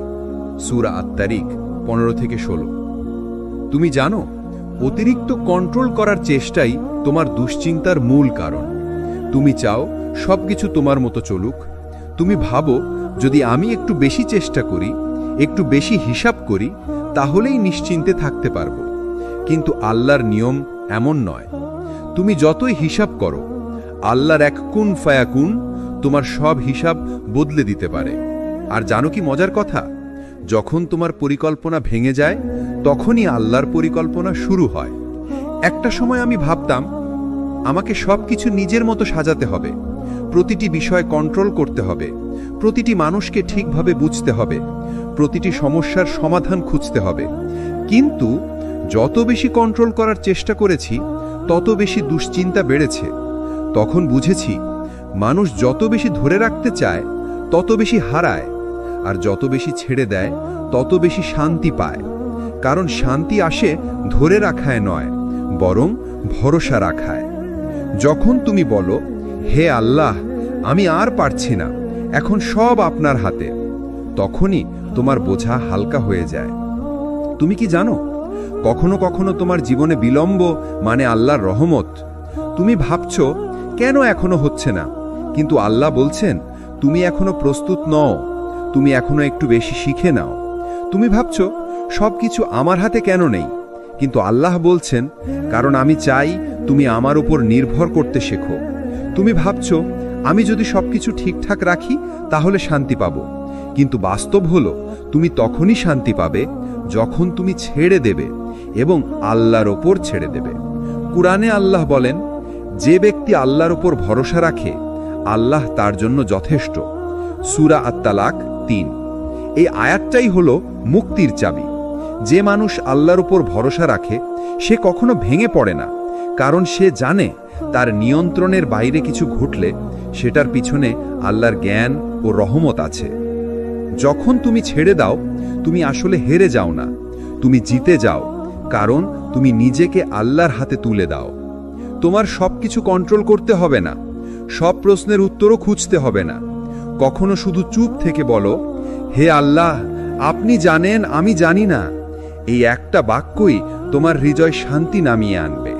সূরা আত-তারিক 15-16। তুমি জানো, অতিরিক্ত কন্ট্রোল করার চেষ্টাই তোমার দুশ্চিন্তার মূল কারণ। তুমি চাও সবকিছু তোমার মতো চলুক। তুমি ভাবো, যদি আমি একটু বেশি চেষ্টা করি, একটু বেশি হিসাব করি, তাহলেই নিশ্চিন্তে থাকতে পারবো। কিন্তু আল্লাহর নিয়ম এমন নয়। তুমি যতই হিসাব করো, আল্লাহর এক কুন ফায়াকুন তোমার সব হিসাব বদলে দিতে পারে। আর জানো কি মজার কথা? যখন তোমার পরিকল্পনা ভেঙে যায়, তখনই আল্লাহর পরিকল্পনা শুরু হয়। একটা সময় আমি ভাবতাম, আমাকে সবকিছু নিজের মতো সাজাতে হবে, প্রতিটি বিষয় কন্ট্রোল করতে হবে, প্রতিটি মানুষকে ঠিকভাবে বুঝতে হবে, প্রতিটি সমস্যার সমাধান খুঁজতে হবে। কিন্তু যত বেশি কন্ট্রোল করার চেষ্টা করেছি, তত বেশি দুশ্চিন্তা বেড়েছে। তখন বুঝেছি, মানুষ যত বেশি ধরে রাখতে চায়, তত বেশি হারায়, আর যত বেশি ছেড়ে দেয়, তত বেশি শান্তি পায়। কারণ শান্তি আসে ধরে রাখায় নয়, বরং ভরসা রাখায়। যখন তুমি বলো, হে আল্লাহ, আমি আর পারছি না, এখন সব আপনার হাতে, তখনই তোমার বোঝা হালকা হয়ে যায়। তুমি কি জানো, কখনো কখনো তোমার জীবনে বিলম্ব মানে আল্লাহর রহমত। তুমি ভাবছো, কেন এখনো হচ্ছে না? কিন্তু আল্লাহ বলছেন, তুমি এখনো প্রস্তুত নও, তুমি এখনো একটু বেশি শিখে নাও। তুমি ভাবছো, সবকিছু আমার হাতে কেন নেই? কিন্তু আল্লাহ বলছেন, কারণ আমি চাই তুমি আমার উপর নির্ভর করতে শেখো। তুমি ভাবছো, আমি যদি সবকিছু ঠিকঠাক রাখি তাহলে শান্তি পাবো। কিন্তু বাস্তব হলো, তুমি তখনই শান্তি পাবে যখন তুমি ছেড়ে দেবে এবং আল্লাহর ওপর ছেড়ে দেবে। কুরআনে আল্লাহ বলেন, যে ব্যক্তি আল্লাহর ওপর ভরসা রাখে, আল্লাহ তার জন্য যথেষ্ট। সূরা আত-তালাক 3। এই আয়াতটাই হলো মুক্তির চাবি। যে মানুষ আল্লাহর উপর ভরসা রাখে, সে কখনো ভেঙে পড়ে না, কারণ সে জানে তার নিয়ন্ত্রণের বাইরে কিছু ঘটলে সেটার পিছনে আল্লাহর জ্ঞান ও রহমত আছে। যখন তুমি ছেড়ে দাও, তুমি আসলে হেরে যাও না, তুমি জিতে যাও, কারণ তুমি নিজেকে আল্লাহর হাতে তুলে দাও। তোমার সবকিছু কন্ট্রোল করতে হবে না, সব প্রশ্নের উত্তরও খুঁজতে হবে না। কখনো শুধু চুপ থেকে বলো, হে আল্লাহ, আপনি জানেন আমি জানি না। এই একটা বাক্যই তোমার হৃদয় শান্তি নামিয়ে আনবে।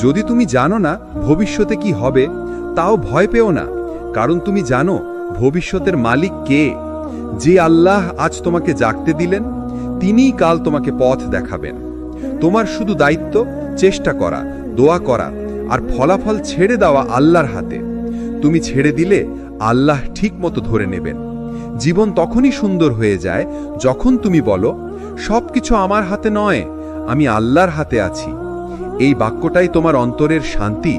যদি তুমি জানো না ভবিষ্যতে কি হবে, তাও ভয় পেও না, কারণ তুমি জানো ভবিষ্যতের মালিক কে। যে আল্লাহ আজ তোমাকে জাগতে দিলেন, তিনিই কাল তোমাকে পথ দেখাবেন। তোমার শুধু দায়িত্ব চেষ্টা করা, দোয়া করা আর ফলাফল ছেড়ে দেওয়া আল্লাহর হাতে। তুমি ছেড়ে দিলে আল্লাহ ঠিক মতো ধরে নেবেন। জীবন তখনই সুন্দর হয়ে যায় যখন তুমি বলো, সবকিছু আমার হাতে নয়, আমি আল্লাহর হাতে আছি। এই বাক্যটাই তোমার অন্তরের শান্তি,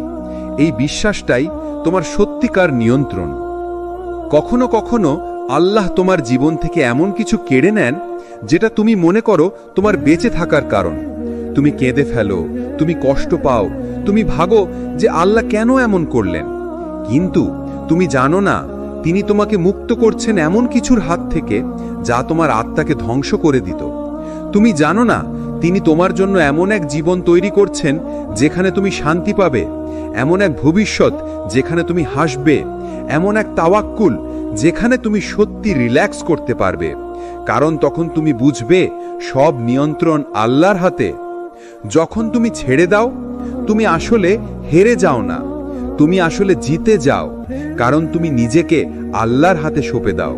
এই বিশ্বাসটাই তোমার সত্যিকার নিয়ন্ত্রণ। কখনো কখনো আল্লাহ তোমার জীবন থেকে এমন কিছু কেড়ে নেন যেটা তুমি মনে করো তোমার বেঁচে থাকার কারণ। তুমি কেঁদে ফেলো, তুমি কষ্ট পাও, তুমি ভাবো যে আল্লাহ কেন এমন করলেন। কিন্তু তুমি জানো না তিনি তোমাকে মুক্ত করছেন এমন কিছুর হাত থেকে যা তোমার আত্মাকে ধ্বংস করে দিত। তুমি জানো না তিনি তোমার জন্য এমন এক জীবন তৈরি করছেন যেখানে তুমি শান্তি পাবে, এমন এক ভবিষ্যৎ যেখানে তুমি হাসবে, এমন এক তাওয়াক্কুল যেখানে তুমি সত্যি রিল্যাক্স করতে পারবে। কারণ তখন তুমি বুঝবে সব নিয়ন্ত্রণ আল্লাহর হাতে। যখন তুমি ছেড়ে দাও, তুমি আসলে হেরে যাও না, তুমি আসলে জিতে যাও, কারণ তুমি নিজেকে আল্লাহর হাতে সঁপে দাও।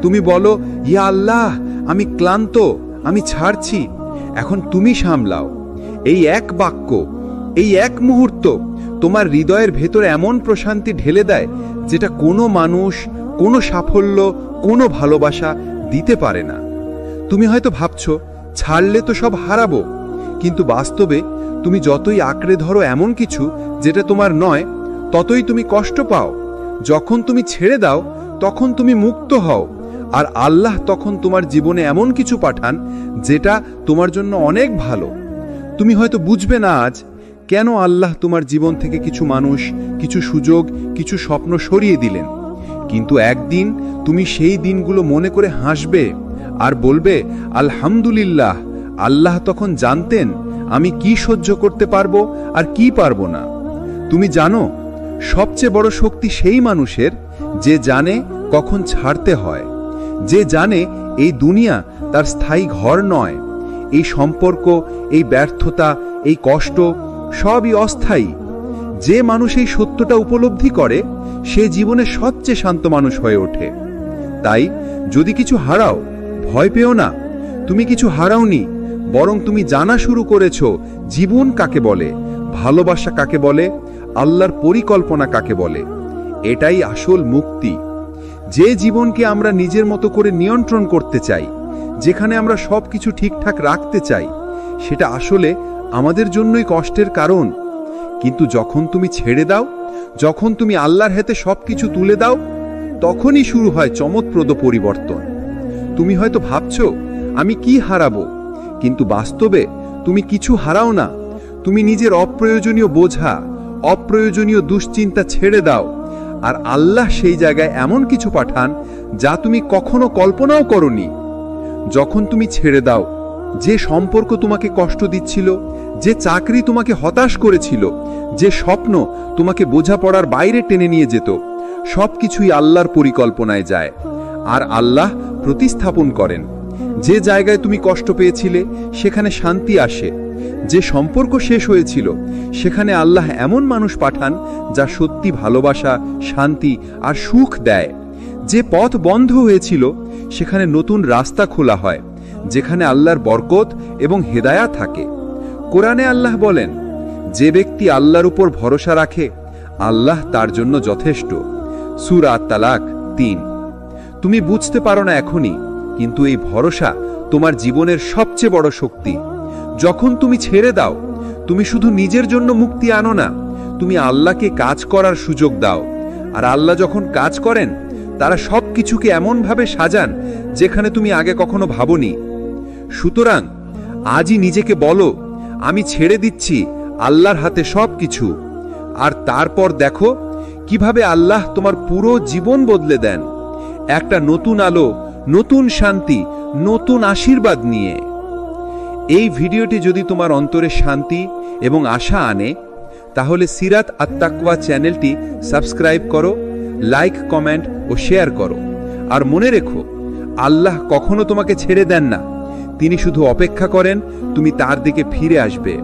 তুমি বলো, ইয়া আল্লাহ, আমি ক্লান্ত, আমি ছাড়ছি, এখন তুমি সামলাও। এই এক বাক্য, এই এক মুহূর্ত তোমার হৃদয়ের ভেতরে এমন প্রশান্তি ঢেলে দেয় যেটা কোনো মানুষ, কোনো সাফল্য, কোনো ভালোবাসা দিতে পারে না। তুমি হয়তো ভাবছো ছাড়লে তো সব হারাবো, কিন্তু বাস্তবে তুমি যতই আঁকড়ে ধরো এমন কিছু যেটা তোমার নয়, ততই তুমি কষ্ট পাও। যখন তুমি ছেড়ে দাও তখন তুমি মুক্ত হও, আর আল্লাহ তখন তোমার জীবনে এমন কিছু পাঠান যেটা তোমার জন্য অনেক ভালো। তুমি হয়তো বুঝবে না আজ কেন আল্লাহ তোমার জীবন থেকে কিছু মানুষ, কিছু সুযোগ, কিছু স্বপ্ন সরিয়ে দিলেন, কিন্তু একদিন তুমি সেই দিনগুলো মনে করে হাসবে আর বলবে, আলহামদুলিল্লাহ, আল্লাহ তখন জানতেন আমি কি সহ্য করতে পারবো আর কি পারবো না। তুমি জানো সবচেয়ে বড় শক্তি সেই মানুষের যে জানে কখন ছাড়তে হয়, যে জানে এই দুনিয়া তার স্থায়ী ঘর নয়, এই সম্পর্ক, এই ব্যর্থতা, এই কষ্ট সবই অস্থায়ী। যে মানুষ এই সত্যটা উপলব্ধি করে সে জীবনে সবচেয়ে শান্ত মানুষ হয়ে ওঠে। তাই যদি কিছু হারাও, ভয় পেও না, তুমি কিছু হারাওনি, বরং তুমি জানা শুরু করেছো জীবন কাকে বলে, ভালোবাসা কাকে বলে, আল্লাহর পরিকল্পনা কাকে বলে। এটাই আসল মুক্তি। যে জীবনকে আমরা নিজের মতো করে নিয়ন্ত্রণ করতে চাই, যেখানে আমরা সবকিছু ঠিকঠাক রাখতে চাই, সেটা আসলে আমাদের জন্যই কষ্টের কারণ। কিন্তু যখন তুমি ছেড়ে দাও, যখন তুমি আল্লাহর হাতে সবকিছু তুলে দাও, তখনই শুরু হয় চমৎপ্রদ পরিবর্তন। তুমি হয়তো ভাবছো আমি কি হারাবো, কিন্তু বাস্তবে তুমি কিছু হারাও না। তুমি নিজের অপ্রয়োজনীয় বোঝা, অপ্রয়োজনীয় দুশ্চিন্তা ছেড়ে দাও, আর আল্লাহ সেই জায়গায় এমন কিছু পাঠান যা তুমি কখনো কল্পনাও করনি। যখন তুমি ছেড়ে দাও, যে সম্পর্ক তোমাকে কষ্ট দিচ্ছিল, যে চাকরি তোমাকে হতাশ করেছিল, যে স্বপ্ন তোমাকে বোঝাপড়ার বাইরে টেনে নিয়ে যেত, সবকিছুই আল্লাহর পরিকল্পনায় যায়, আর আল্লাহ প্রতিস্থাপন করেন। যে জায়গায় তুমি কষ্ট পেয়েছিলে সেখানে শান্তি আসে, যে সম্পর্ক শেষ হয়েছিল সেখানে আল্লাহ এমন মানুষ পাঠান যা সত্যি ভালোবাসা, শান্তি আর সুখ দেয়। যে পথ বন্ধ হয়েছিল সেখানে নতুন রাস্তা খোলা হয়, যেখানে আল্লাহর বরকত এবং হেদায়া থাকে। কোরআনে আল্লাহ বলেন, যে ব্যক্তি আল্লাহর উপর ভরসা রাখে আল্লাহ তার জন্য যথেষ্ট। সূরা তালাক ৩। তুমি বুঝতে পারো না এখনই, কিন্তু এই ভরসা তোমার জীবনের সবচেয়ে বড় শক্তি। যখন তুমি ছেড়ে দাও, তুমি শুধু নিজের জন্য মুক্তি আনো না, তুমি আল্লাহকে কাজ করার সুযোগ দাও। আর আল্লাহ যখন কাজ করেন, তারা সবকিছুকে এমনভাবে সাজান যেখানে তুমি আগে কখনো ভাবনি। সুতরাং আজই নিজেকে বলো, আমি ছেড়ে দিচ্ছি আল্লাহর হাতে সবকিছু। আর তারপর দেখো কিভাবে আল্লাহ তোমার পুরো জীবন বদলে দেন, একটা নতুন আলো, নতুন শান্তি, নতুন আশীর্বাদ নিয়ে। এই ভিডিওটি যদি তোমার অন্তরে শান্তি এবং আশা আনে, তাহলে সিরাত আত-তাকওয়া চ্যানেলটি সাবস্ক্রাইব করো, লাইক, কমেন্ট ও শেয়ার করো। আর মনে রেখো, আল্লাহ কখনো তোমাকে ছেড়ে দেন না। তিনি শুধু অপেক্ষা করেন তুমি তার দিকে ফিরে আসবে।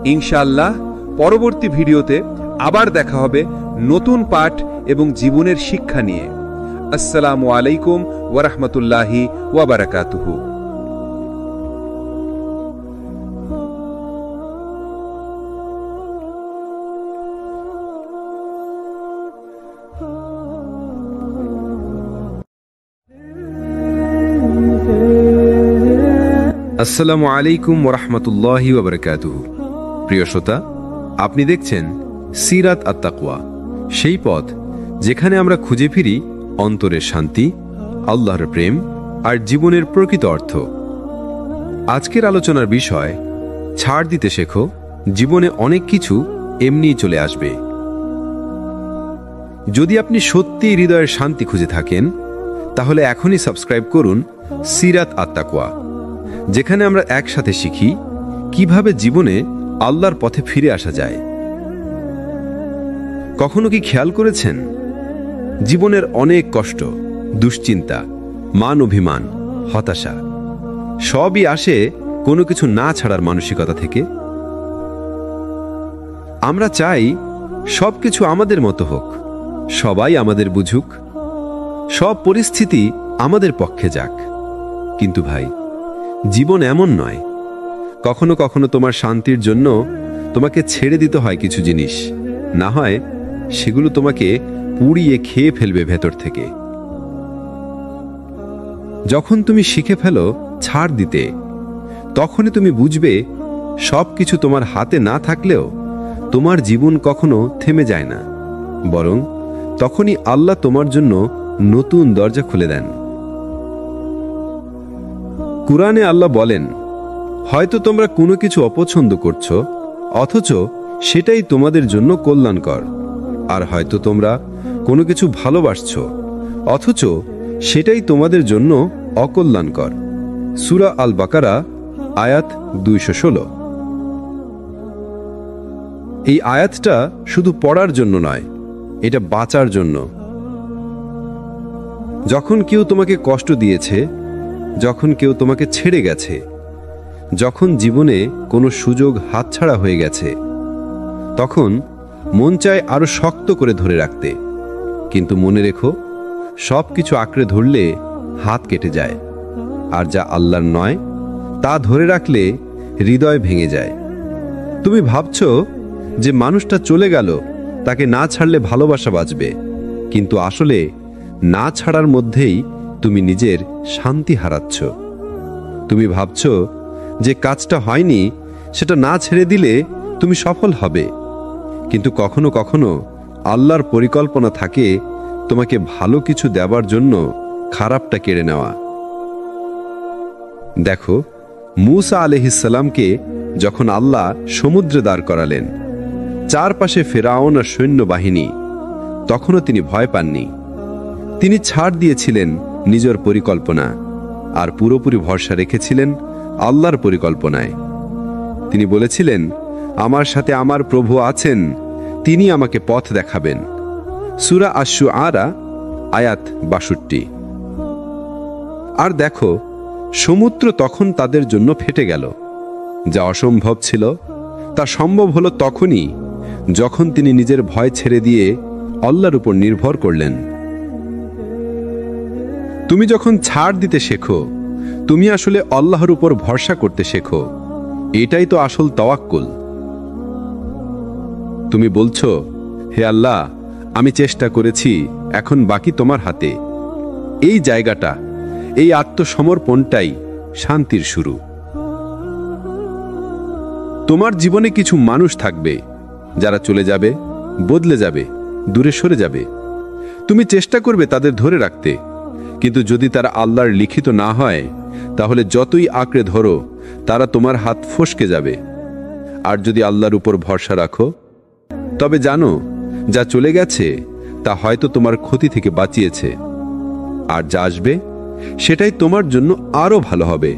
ইনশাআল্লাহ পরবর্তী ভিডিওতে আবার দেখা হবে নতুন পাঠ এবং জীবনের শিক্ষা নিয়ে। আসসালামু আলাইকুম ওয়া রাহমাতুল্লাহি ওয়া বারাকাতুহু। আসসালামু আলাইকুম ওরহমতুল্লাহি ওবরকাতুহু। প্রিয় শ্রোতা, আপনি দেখছেন সিরাত আত-তাকওয়া, সেই পথ যেখানে আমরা খুঁজে ফিরি অন্তরের শান্তি, আল্লাহর প্রেম আর জীবনের প্রকৃত অর্থ। আজকের আলোচনার বিষয়, ছাড় দিতে শেখো, জীবনে অনেক কিছু এমনিই চলে আসবে। যদি আপনি সত্যি হৃদয়ের শান্তি খুঁজে থাকেন, তাহলে এখনই সাবস্ক্রাইব করুন সিরাত আত-তাকওয়া, যেখানে আমরা একসাথে শিখি কিভাবে জীবনে আল্লাহর পথে ফিরে আসা যায়। কখনো কি খেয়াল করেছেন, জীবনের অনেক কষ্ট, দুশ্চিন্তা, মান অভিমান, হতাশা সবই আসে কোনো কিছু না ছাড়ার মানসিকতা থেকে। আমরা চাই সবকিছু আমাদের মতো হোক, সবাই আমাদের বুঝুক, সব পরিস্থিতি আমাদের পক্ষে যাক। কিন্তু ভাই, জীবন এমন নয়। কখনো কখনো তোমার শান্তির জন্য তোমাকে ছেড়ে দিতে হয় কিছু জিনিস, না হয় সেগুলো তোমাকে পুড়িয়ে খেয়ে ফেলবে ভেতর থেকে। যখন তুমি শিখে ফেলো ছাড় দিতে, তখনই তুমি বুঝবে সবকিছু তোমার হাতে না থাকলেও তোমার জীবন কখনো থেমে যায় না, বরং তখনই আল্লাহ তোমার জন্য নতুন দরজা খুলে দেন। কুরআনে আল্লাহ বলেন, হয়তো তোমরা কোনো কিছু অপছন্দ করছো, অথচ সেটাই তোমাদের জন্য কল্যাণকর। আর হয়তো তোমরা কোনো কিছু ভালোবাসছো, অথচ সেটাই তোমাদের জন্য অকল্যাণকর। সূরা আল বাকারা আয়াত 216। এই আয়াতটা শুধু পড়ার জন্য নয়, এটা বাঁচার জন্য। যখন কেউ তোমাকে কষ্ট দিয়েছে, যখন কেউ তোমাকে ছেড়ে গেছে, যখন জীবনে কোনো সুযোগ হাতছাড়া হয়ে গেছে, তখন মন চায় আরো শক্ত করে ধরে রাখতে। কিন্তু মনে রেখো, সব কিছু আঁকড়ে ধরলে হাত কেটে যায়, আর যা আল্লাহর নয় তা ধরে রাখলে হৃদয় ভেঙে যায়। তুমি ভাবছো যে মানুষটা চলে গেল, তাকে না ছাড়লে ভালোবাসা বাঁচবে, কিন্তু আসলে না ছাড়ার মধ্যেই তুমি নিজের শান্তি হারাচ্ছ। তুমি ভাবছো যে কাজটা হয়নি, সেটা না ছেড়ে দিলে তুমি সফল হবে, কিন্তু কখনো কখনো আল্লাহর পরিকল্পনা থাকে তোমাকে ভালো কিছু দেবার জন্য খারাপটা কেড়ে নেওয়া। দেখো, মূসা আলাইহিসসালামকে যখন আল্লাহ সমুদ্রে দাঁড় করালেন, চারপাশে ফেরাউন আর সৈন্যবাহিনী, তখনও তিনি ভয় পাননি। তিনি ছাড় দিয়েছিলেন নিজের পরিকল্পনা আর পুরোপুরি ভরসা রেখেছিলেন আল্লাহর পরিকল্পনায়। তিনি বলেছিলেন, আমার সাথে আমার প্রভু আছেন, তিনি আমাকে পথ দেখাবেন। সূরা আশ-শুআরা আয়াত 62। আর দেখো, সমুদ্র তখন তাদের জন্য ফেটে গেল। যা অসম্ভব ছিল তা সম্ভব হলো তখনই যখন তিনি নিজের ভয় ছেড়ে দিয়ে আল্লাহর উপর নির্ভর করলেন। তুমি যখন ছাড় দিতে শেখো, তুমি আসলে আল্লাহর উপর ভরসা করতে শেখো। এটাই তো আসল তাওয়াক্কুল। তুমি বলছো, হে আল্লাহ, আমি চেষ্টা করেছি, এখন বাকি তোমার হাতে। এই জায়গাটা, এই আত্মসমর্পণটাই শান্তির শুরু। তোমার জীবনে কিছু মানুষ থাকবে যারা চলে যাবে, বদলে যাবে, দূরে সরে যাবে। তুমি চেষ্টা করবে তাদের ধরে রাখতে, কিন্তু যদি তারা আল্লাহর লিখিত না হয়, তাহলে যতই আঁকড়ে ধরো তারা তোমার হাত ফসকে যাবে। আর যদি আল্লাহর উপর ভরসা রাখো, তবে জানো, যা চলে গেছে তা হয়তো তোমার ক্ষতি থেকে বাঁচিয়েছে, আর যা আসবে সেটাই তোমার জন্য আরো ভালো হবে।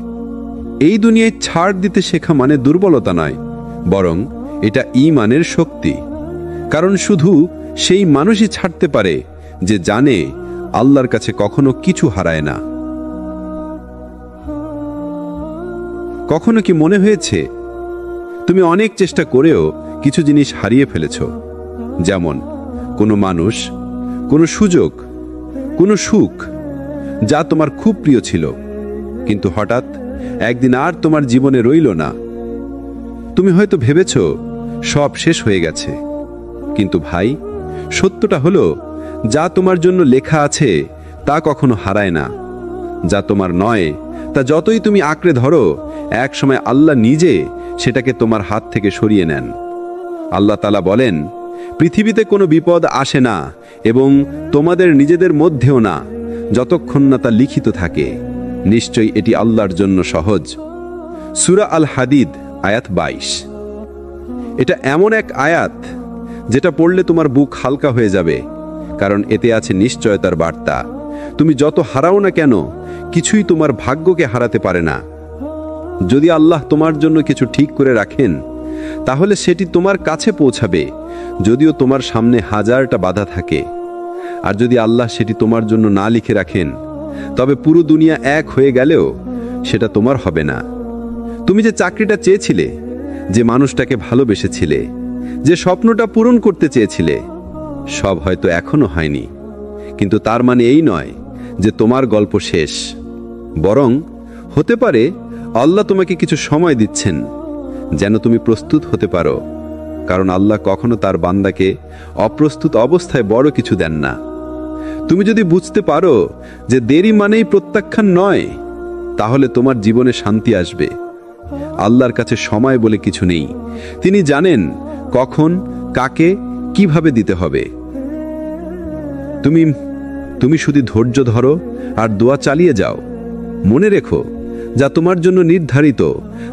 এই দুনিয়ায় ছাড় দিতে শেখা মানে দুর্বলতা নয়, বরং এটা ঈমানের শক্তি, কারণ শুধু সেই মানুষই ছাড়তে পারে যে জানে আল্লাহর কাছে কখনো কিছু হারায় না। কখনো কি মনে হয়েছে তুমি অনেক চেষ্টা করেও কিছু জিনিস হারিয়ে ফেলেছ? যেমন কোনো মানুষ, কোনো সুযোগ, কোনো সুখ যা তোমার খুব প্রিয় ছিল, কিন্তু হঠাৎ একদিন আর তোমার জীবনে রইল না। তুমি হয়তো ভেবেছ সব শেষ হয়ে গেছে, কিন্তু ভাই, সত্যটা হলো যা তোমার জন্য লেখা আছে তা কখনো হারায় না। যা তোমার নয় তা যতই তুমি আঁকড়ে ধরো, এক সময় আল্লাহ নিজে সেটাকে তোমার হাত থেকে সরিয়ে নেন। আল্লাহ তাআলা বলেন, পৃথিবীতে কোনো বিপদ আসে না এবং তোমাদের নিজেদের মধ্যেও না, যতক্ষণ না তা লিখিত থাকে। নিশ্চয়ই এটি আল্লাহর জন্য সহজ। সূরা আল হাদিদ আয়াত 22। এটা এমন এক আয়াত যেটা পড়লে তোমার বুক হালকা হয়ে যাবে, কারণ এতে আছে নিশ্চয়তার বার্তা। তুমি যত হারাও না কেন, কিছুই তোমার ভাগ্যকে হারাতে পারে না। যদি আল্লাহ তোমার জন্য কিছু ঠিক করে রাখেন, তাহলে সেটি তোমার কাছে পৌঁছাবে, যদিও তোমার সামনে হাজারটা বাধা থাকে। আর যদি আল্লাহ সেটি তোমার জন্য না লিখে রাখেন, তবে পুরো দুনিয়া এক হয়ে গেলেও সেটা তোমার হবে না। তুমি যে চাকরিটা চেয়েছিলে, যে মানুষটাকে ভালোবেসেছিলে, যে স্বপ্নটা পূরণ করতে চেয়েছিলে, সব হয়তো এখনো হয়নি, কিন্তু তার মানে এই নয় যে তোমার গল্প শেষ। বরং হতে পারে আল্লাহ তোমাকে কিছু সময় দিচ্ছেন যেন তুমি প্রস্তুত হতে পারো, কারণ আল্লাহ কখনো তার বান্দাকে অপ্রস্তুত অবস্থায় বড় কিছু দেন না। তুমি যদি বুঝতে পারো যে দেরি মানেই প্রত্যাখ্যান নয়, তাহলে তোমার জীবনে শান্তি আসবে। আল্লাহর কাছে সময় বলে কিছু নেই। তিনি জানেন কখন, কাকে, কিভাবে দিতে হবে। তুমি শুধু ধৈর্য ধরো আর দোয়া চালিয়ে যাও। মনে রেখো, যা তোমার জন্য নির্ধারিত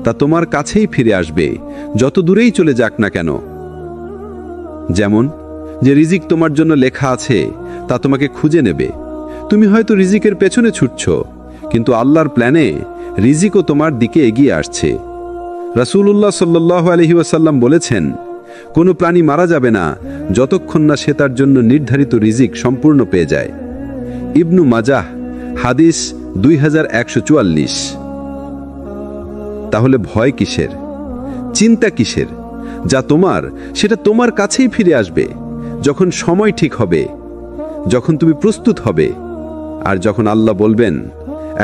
তা তোমার কাছেই ফিরে আসবে, যত দূরেই চলে যাক না কেন। যেমন যে রিজিক তোমার জন্য লেখা আছে তা তোমাকে খুঁজে নেবে। তুমি হয়তো রিজিকের পেছনে ছুটছ, কিন্তু আল্লাহর প্ল্যানে রিজিকও তোমার দিকে এগিয়ে আসছে। রাসূলুল্লাহ সাল্লাল্লাহু আলাইহি ওয়াসাল্লাম বলেছেন, কোনো প্রাণী মারা যাবে না যতক্ষণ না সে তার জন্য নির্ধারিত রিজিক সম্পূর্ণ পেয়ে যায়। ইবনু মাজাহ হাদিস 2144। তাহলে ভয় কিসের, চিন্তা কিসের? যা তোমার সেটা তোমার কাছেই ফিরে আসবে, যখন সময় ঠিক হবে, যখন তুমি প্রস্তুত হবে, আর যখন আল্লাহ বলবেন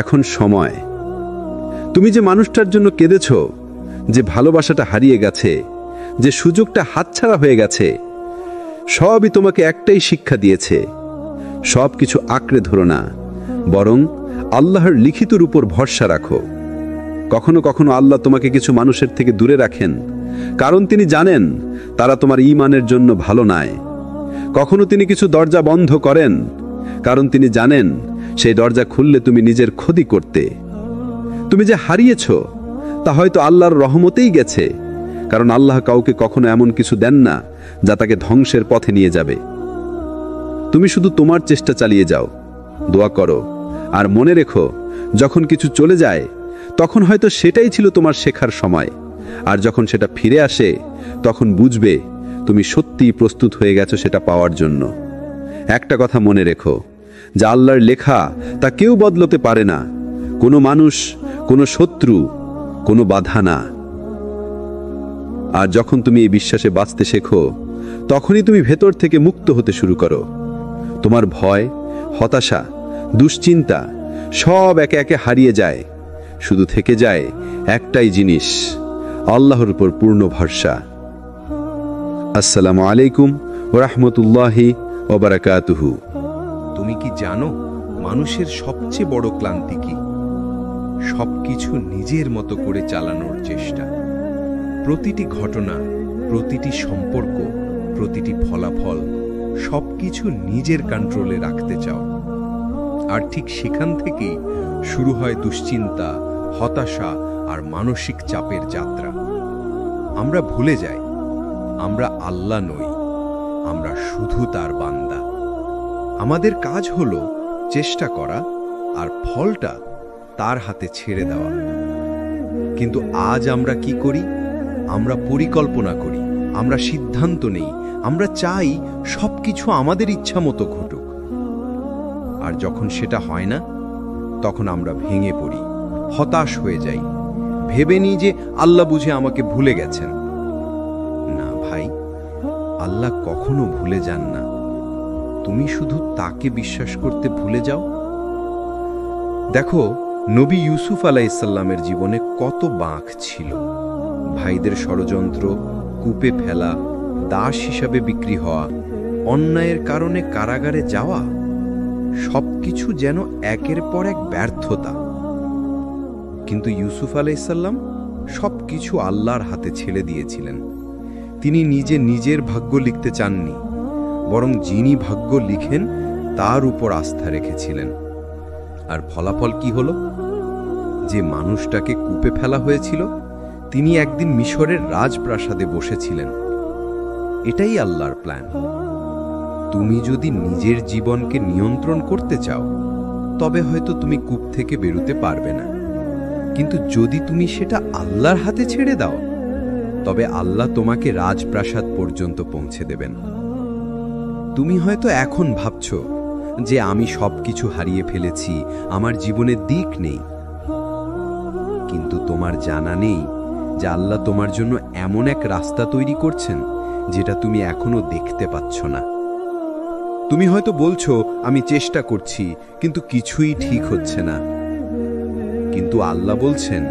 এখন সময়। তুমি যে মানুষটার জন্য কেঁদেছ, যে ভালোবাসাটা হারিয়ে গেছে, যে সুযোগটা হাতছাড়া হয়ে গেছে, সবই তোমাকে একটাই শিক্ষা দিয়েছে। সব কিছু আঁকড়ে ধরো না, বরং আল্লাহর লিখিতর উপর ভরসা রাখো। কখনো কখনো আল্লাহ তোমাকে কিছু মানুষের থেকে দূরে রাখেন, কারণ তিনি জানেন তারা তোমার ঈমানের জন্য ভালো নয়। কখনো তিনি কিছু দরজা বন্ধ করেন, কারণ তিনি জানেন সেই দরজা খুললে তুমি নিজের ক্ষতি করতে। তুমি যে হারিয়েছ তা হয়তো আল্লাহর রহমতেই গেছে, কারণ আল্লাহ কাউকে কখনো এমন কিছু দেন না যা তাকে ধ্বংসের পথে নিয়ে যাবে। তুমি শুধু তোমার চেষ্টা চালিয়ে যাও, দোয়া করো, আর মনে রেখো, যখন কিছু চলে যায় তখন হয়তো সেটাই ছিল তোমার শেখার সময়, আর যখন সেটা ফিরে আসে তখন বুঝবে তুমি সত্যিই প্রস্তুত হয়ে গেছো সেটা পাওয়ার জন্য। একটা কথা মনে রেখো, যা আল্লাহর লেখা তা কেউ বদলাতে পারে না, কোনো মানুষ, কোনো শত্রু, কোনো বাধা না। আর যখন তুমি এই বিশ্বাসে বাঁচতে শেখো, তখনই তুমি ভেতর থেকে মুক্ত হতে শুরু করো। তোমার ভয়, হতাশা, দুশ্চিন্তা সব একে একে হারিয়ে যায়। শুধু থেকে যায় একটাই জিনিস, আল্লাহর উপর পূর্ণ ভরসা। আসসালামু আলাইকুম ওয়া রাহমাতুল্লাহি ওয়া বারাকাতুহু। তুমি কি জানো মানুষের সবচেয়ে বড় ক্লান্তি কি? সবকিছু নিজের মতো করে চালানোর চেষ্টা। প্রতিটি ঘটনা, প্রতিটি সম্পর্ক, প্রতিটি ফলাফল সবকিছু নিজের কন্ট্রোলে রাখতে চাও। আর ঠিক সেখান থেকেই শুরু হয় দুশ্চিন্তা, হতাশা আর মানসিক চাপের যাত্রা। আমরা ভুলে যাই আমরা আল্লাহ নই, আমরা শুধু তার বান্দা। আমাদের কাজ হলো চেষ্টা করা আর ফলটা তার হাতে ছেড়ে দেওয়া। কিন্তু আজ আমরা কি করি? আমরা পরিকল্পনা করি, আমরা সিদ্ধান্ত নেই, আমরা চাই সবকিছু আমাদের ইচ্ছা মতো ঘটুক। আর যখন সেটা হয় না, তখন আমরা ভেঙে পড়ি, হতাশ হয়ে যাই, ভেবে নিই যে আল্লাহ বুঝে আমাকে ভুলে গেছেন। না ভাই, আল্লাহ কখনো ভুলে যান না। তুমি শুধু তাকে বিশ্বাস করতে ভুলে যাও। দেখো, নবী ইউসুফ আলাইহিসসালামের জীবনে কত বাঁক ছিল। ভাইদের ষড়যন্ত্র, কূপে ফেলা, দাস হিসাবে বিক্রি হওয়া, অন্যায়ের কারণে কারাগারে যাওয়া, সবকিছু যেন একের পর এক ব্যর্থতা। কিন্তু ইউসুফ আলাইহিসসালাম সবকিছু আল্লাহর হাতে ছেড়ে দিয়েছিলেন। তিনি নিজের ভাগ্য লিখতে চাননি, বরং যিনি ভাগ্য লিখেন তার উপর আস্থা রেখেছিলেন। আর ফলাফল কি হলো? যে মানুষটাকে কূপে ফেলা হয়েছিল, তিনি একদিন মিশরের রাজপ্রাসাদে বসেছিলেন। এটাই আল্লাহর প্ল্যান। তুমি যদি নিজের জীবনকে নিয়ন্ত্রণ করতে চাও, তবে হয়তো তুমি কূপ থেকে বেরোতে পারবে না। কিন্তু যদি তুমি সেটা আল্লাহর হাতে ছেড়ে দাও, তবে আল্লাহ তোমাকে রাজপ্রাসাদ পর্যন্ত পৌঁছে দেবেন। তুমি হয়তো এখন ভাবছ যে আমি সবকিছু হারিয়ে ফেলেছি, আমার জীবনে দিক নেই। কিন্তু তোমার জানা নেই যে আল্লাহ তোমার জন্য এমন এক রাস্তা তৈরি করছেন যেটা তুমি এখনো দেখতে পাচ্ছ না। তুমি হয়তো বলছো, আমি চেষ্টা করছি কিন্তু কিছুই ঠিক হচ্ছে না। কিন্তু আল্লাহ বলছেন,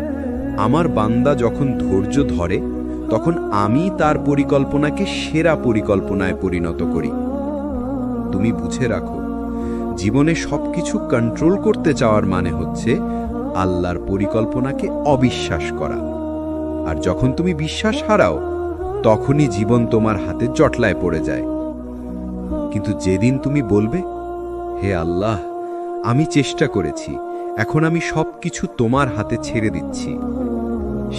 আমার বান্দা যখন ধৈর্য ধরে, তখন আমি তার পরিকল্পনাকে সেরা পরিকল্পনায় পরিণত করি। তুমি বুঝে রাখো, জীবনে সবকিছু কন্ট্রোল করতে চাওয়ার মানে হচ্ছে আল্লাহর পরিকল্পনাকে অবিশ্বাস করা। আর যখন তুমি বিশ্বাস হারাও, তখনই জীবন তোমার হাতে জটলায় পড়ে যায়। কিন্তু যেদিন তুমি বলবে, হে আল্লাহ, আমি চেষ্টা করেছি, এখন আমি সবকিছু তোমার হাতে ছেড়ে দিচ্ছি,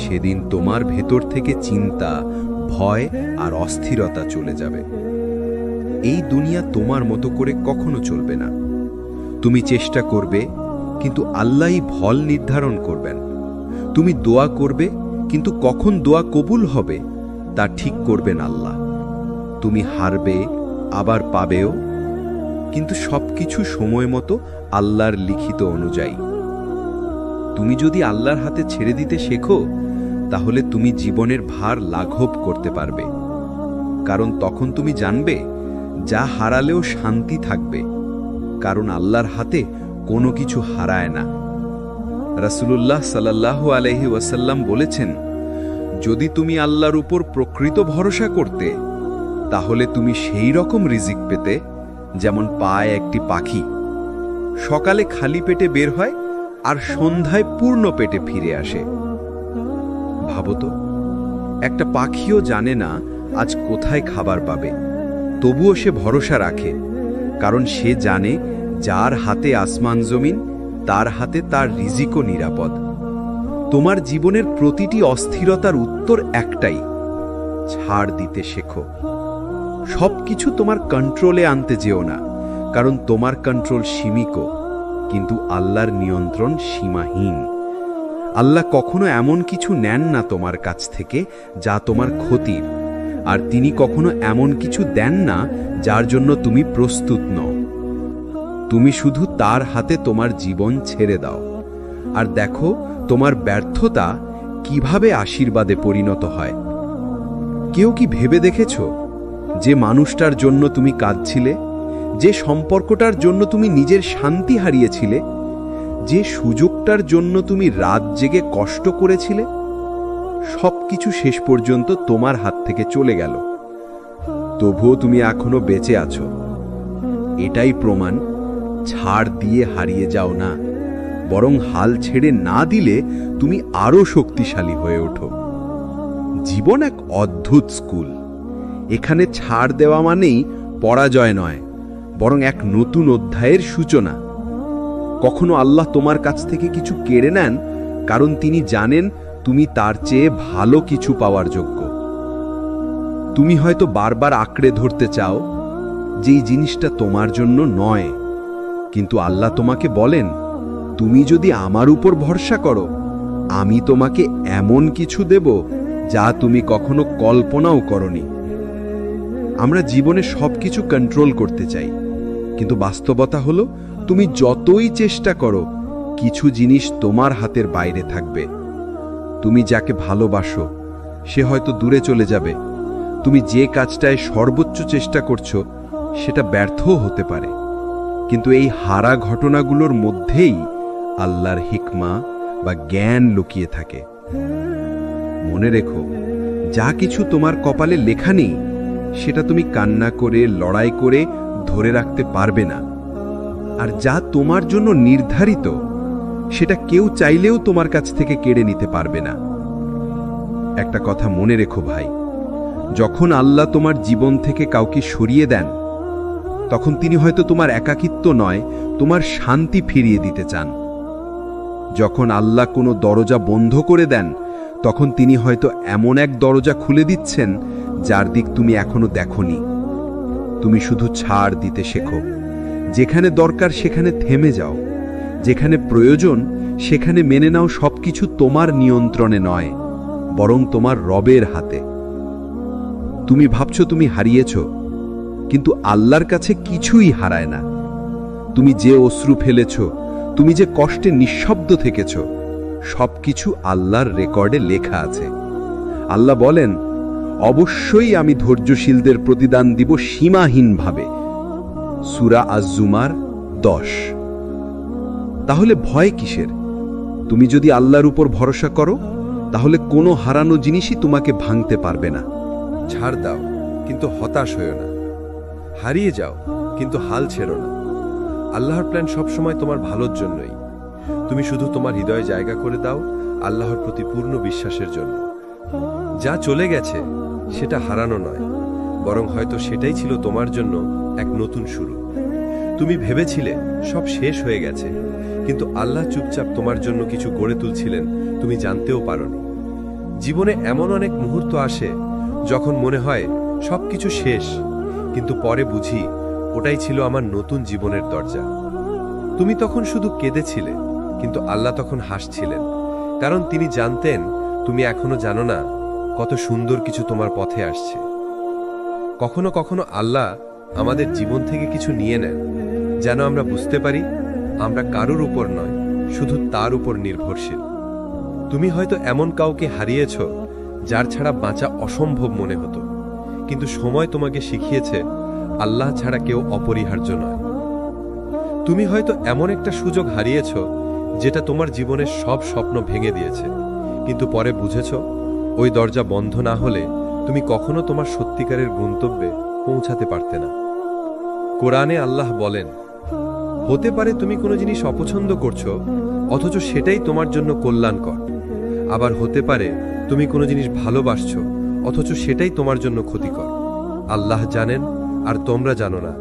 সেদিন তোমার ভেতর থেকে চিন্তা, ভয় আর অস্থিরতা চলে যাবে। এই দুনিয়া তোমার মতো করে কখনো চলবে না। তুমি চেষ্টা করবে, কিন্তু আল্লাহই ফল নির্ধারণ করবেন। তুমি দোয়া করবে, কিন্তু কখন দোয়া কবুল হবে তা ঠিক করবেন আল্লাহ। তুমি হারবে, আবার পাবেও, কিন্তু সবকিছু সময় মতো আল্লাহর লিখিত অনুযায়ী। তুমি যদি আল্লাহর হাতে ছেড়ে দিতে শেখো, তাহলে তুমি জীবনের ভার লাঘব করতে পারবে। কারণ তখন তুমি জানবে, যা হারালেও শান্তি থাকবে, কারণ আল্লাহর হাতে কোনো কিছু হারায় না। রাসূলুল্লাহ সাল্লাল্লাহু আলাইহি ওয়াসাল্লাম বলেছেন, যদি তুমি আল্লাহর উপর প্রকৃত ভরসা করতে, তাহলে তুমি সেই রকম রিজিক পেতে যেমন পায় একটি পাখি। সকালে খালি পেটে বের হয় আর সন্ধ্যায় পূর্ণ পেটে ফিরে আসে। ভাবো তো, একটা পাখিও জানে না আজ কোথায় খাবার পাবে, তবুও সে ভরসা রাখে, কারণ সে জানে যার হাতে আসমান জমিন, তার হাতে তার রিজিকও নিরাপদ। তোমার জীবনের প্রতিটি অস্থিরতার উত্তর একটাই, ছাড় দিতে শেখো। সবকিছু তোমার কন্ট্রোলে আনতে যেও না, কারণ তোমার কন্ট্রোল সীমিত, কিন্তু আল্লাহর নিয়ন্ত্রণ সীমাহীন। আল্লাহ কখনো এমন কিছু নেন না তোমার কাছ থেকে যা তোমার ক্ষতির, আর তিনি কখনো এমন কিছু দেন না যার জন্য তুমি প্রস্তুত নও। তুমি শুধু তার হাতে তোমার জীবন ছেড়ে দাও, আর দেখো তোমার ব্যর্থতা কিভাবে আশীর্বাদে পরিণত হয়। কেউ কি ভেবে দেখেছ, যে মানুষটার জন্য তুমি কাঁদছিলে, যে সম্পর্কটার জন্য তুমি নিজের শান্তি হারিয়েছিলে, যে সুযোগটার জন্য তুমি রাত জেগে কষ্ট করেছিলে, সবকিছু শেষ পর্যন্ত তোমার হাত থেকে চলে গেল, তবুও তুমি এখনো বেঁচে আছো। এটাই প্রমাণ, ছাড় দিয়ে হারিয়ে যাও না, বরং হাল ছেড়ে না দিলে তুমি আরো শক্তিশালী হয়ে ওঠো। জীবন এক অদ্ভুত স্কুল। এখানে ছাড় দেওয়া মানেই পরাজয় নয়, বরং এক নতুন অধ্যায়ের সূচনা। কখনো আল্লাহ তোমার কাছ থেকে কিছু কেড়ে নেন, কারণ তিনি জানেন তুমি তার চেয়ে ভালো কিছু পাওয়ার যোগ্য। তুমি হয়তো বারবার আঁকড়ে ধরতে চাও যেই জিনিসটা তোমার জন্য নয়, কিন্তু আল্লাহ তোমাকে বলেন, তুমি যদি আমার উপর ভরসা করো, আমি তোমাকে এমন কিছু দেব যা তুমি কখনো কল্পনাও করনি। আমরা জীবনে সবকিছু কন্ট্রোল করতে চাই, কিন্তু বাস্তবতা হলো তুমি যতই চেষ্টা করো কিছু জিনিস তোমার হাতের বাইরে থাকবে। তুমি যাকে ভালোবাসো সে হয়তো দূরে চলে যাবে। তুমি যে কাজটায় সর্বোচ্চ চেষ্টা করছো সেটা ব্যর্থও হতে পারে। কিন্তু এই হারা ঘটনাগুলোর মধ্যেই আল্লাহর হিকমা বা জ্ঞান লুকিয়ে থাকে। মনে রেখো, যা কিছু তোমার কপালে লেখা নেই সেটা তুমি কান্না করে লড়াই করে ধরে রাখতে পারবে না। আর যা তোমার জন্য নির্ধারিত সেটা কেউ চাইলেও তোমার কাছ থেকে কেড়ে নিতে পারবে না। একটা কথা মনে রেখো ভাই, যখন আল্লাহ তোমার জীবন থেকে কাউকে সরিয়ে দেন তখন তিনি হয়তো তোমার একাকিত্ব নয়, তোমার শান্তি ফিরিয়ে দিতে চান। যখন আল্লাহ কোনো দরজা বন্ধ করে দেন তখন তিনি হয়তো এমন এক দরজা খুলে দিচ্ছেন যার দিক তুমি এখনো দেখোনি। তুমি শুধু ছাড় দিতে শেখো। যেখানে দরকার সেখানে থেমে যাও, যেখানে প্রয়োজন সেখানে মেনে নাও সবকিছু তোমার নিয়ন্ত্রণে নয়, বরং তোমার রবের হাতে। তুমি ভাবছো তুমি হারিয়েছ, কিন্তু আল্লাহর কাছে কিছুই হারায় না। তুমি যে অশ্রু ফেলেছ, তুমি যে কষ্টে নিঃশব্দ থেকেছ, সবকিছু আল্লাহর রেকর্ডে লেখা আছে। আল্লাহ বলেন, অবশ্যই আমি ধৈর্যশীলদের প্রতিদান দিব সীমাহীনভাবে। সূরা আজ-জুমার 10। তাহলে ভয় কিসের? তুমি যদি আল্লাহর উপর ভরসা করো তাহলে কোনো হারানো জিনিসই তোমাকে ভাঙতে পারবে না। ছাড় দাও, কিন্তু হতাশ হইও না। হারিয়ে যাও, কিন্তু হাল ছেড়ো না। আল্লাহর প্ল্যান সবসময় তোমার ভালোর জন্যই। তুমি শুধু তোমার হৃদয়ে জায়গা করে দাও আল্লাহর প্রতি পূর্ণ বিশ্বাসের জন্য। যা চলে গেছে সেটা হারানো নয়, বরং হয়তো সেটাই ছিল তোমার জন্য এক নতুন শুরু। তুমি ভেবেছিলে সব শেষ হয়ে গেছে, কিন্তু আল্লাহ চুপচাপ তোমার জন্য কিছু গড়ে তুলছিলেন, তুমি জানতেও পারোনি। জীবনে এমন অনেক মুহূর্ত আসে যখন মনে হয় সবকিছু শেষ, কিন্তু পরে বুঝি ওটাই ছিল আমার নতুন জীবনের দরজা। তুমি তখন শুধু কেঁদেছিলে, কিন্তু আল্লাহ তখন হাসছিলেন, কারণ তিনি জানতেন তুমি এখনো জানো না কত সুন্দর কিছু তোমার পথে আসছে। কখনো কখনো আল্লাহ আমাদের জীবন থেকে কিছু নিয়ে নেন, যেন আমরা বুঝতে পারি আমরা কারোর উপর নয়, শুধু তার উপর নির্ভরশীল। তুমি হয়তো এমন কাউকে হারিয়েছ যার ছাড়া বাঁচা অসম্ভব মনে হতো, কিন্তু সময় তোমাকে শিখিয়েছে আল্লাহ ছাড়া কেউ অপরিহার্য নয়। তুমি হয়তো এমন একটা সুযোগ হারিয়েছ যেটা তোমার জীবনের সব স্বপ্ন ভেঙে দিয়েছে, কিন্তু পরে বুঝেছ ওই দরজা বন্ধ না হলে তুমি কখনো তোমার সত্যিকারের গন্তব্যে পৌঁছাতে পারতে না। কোরআনে আল্লাহ বলেন, হতে পারে তুমি কোনো জিনিস অপছন্দ করছো অথচ সেটাই তোমার জন্য কল্যাণকর। আবার হতে পারে তুমি কোনো জিনিস ভালোবাসছো অথচ সেটাই তোমার জন্য ক্ষতিকর। আল্লাহ জানেন আর তোমরা জানো না।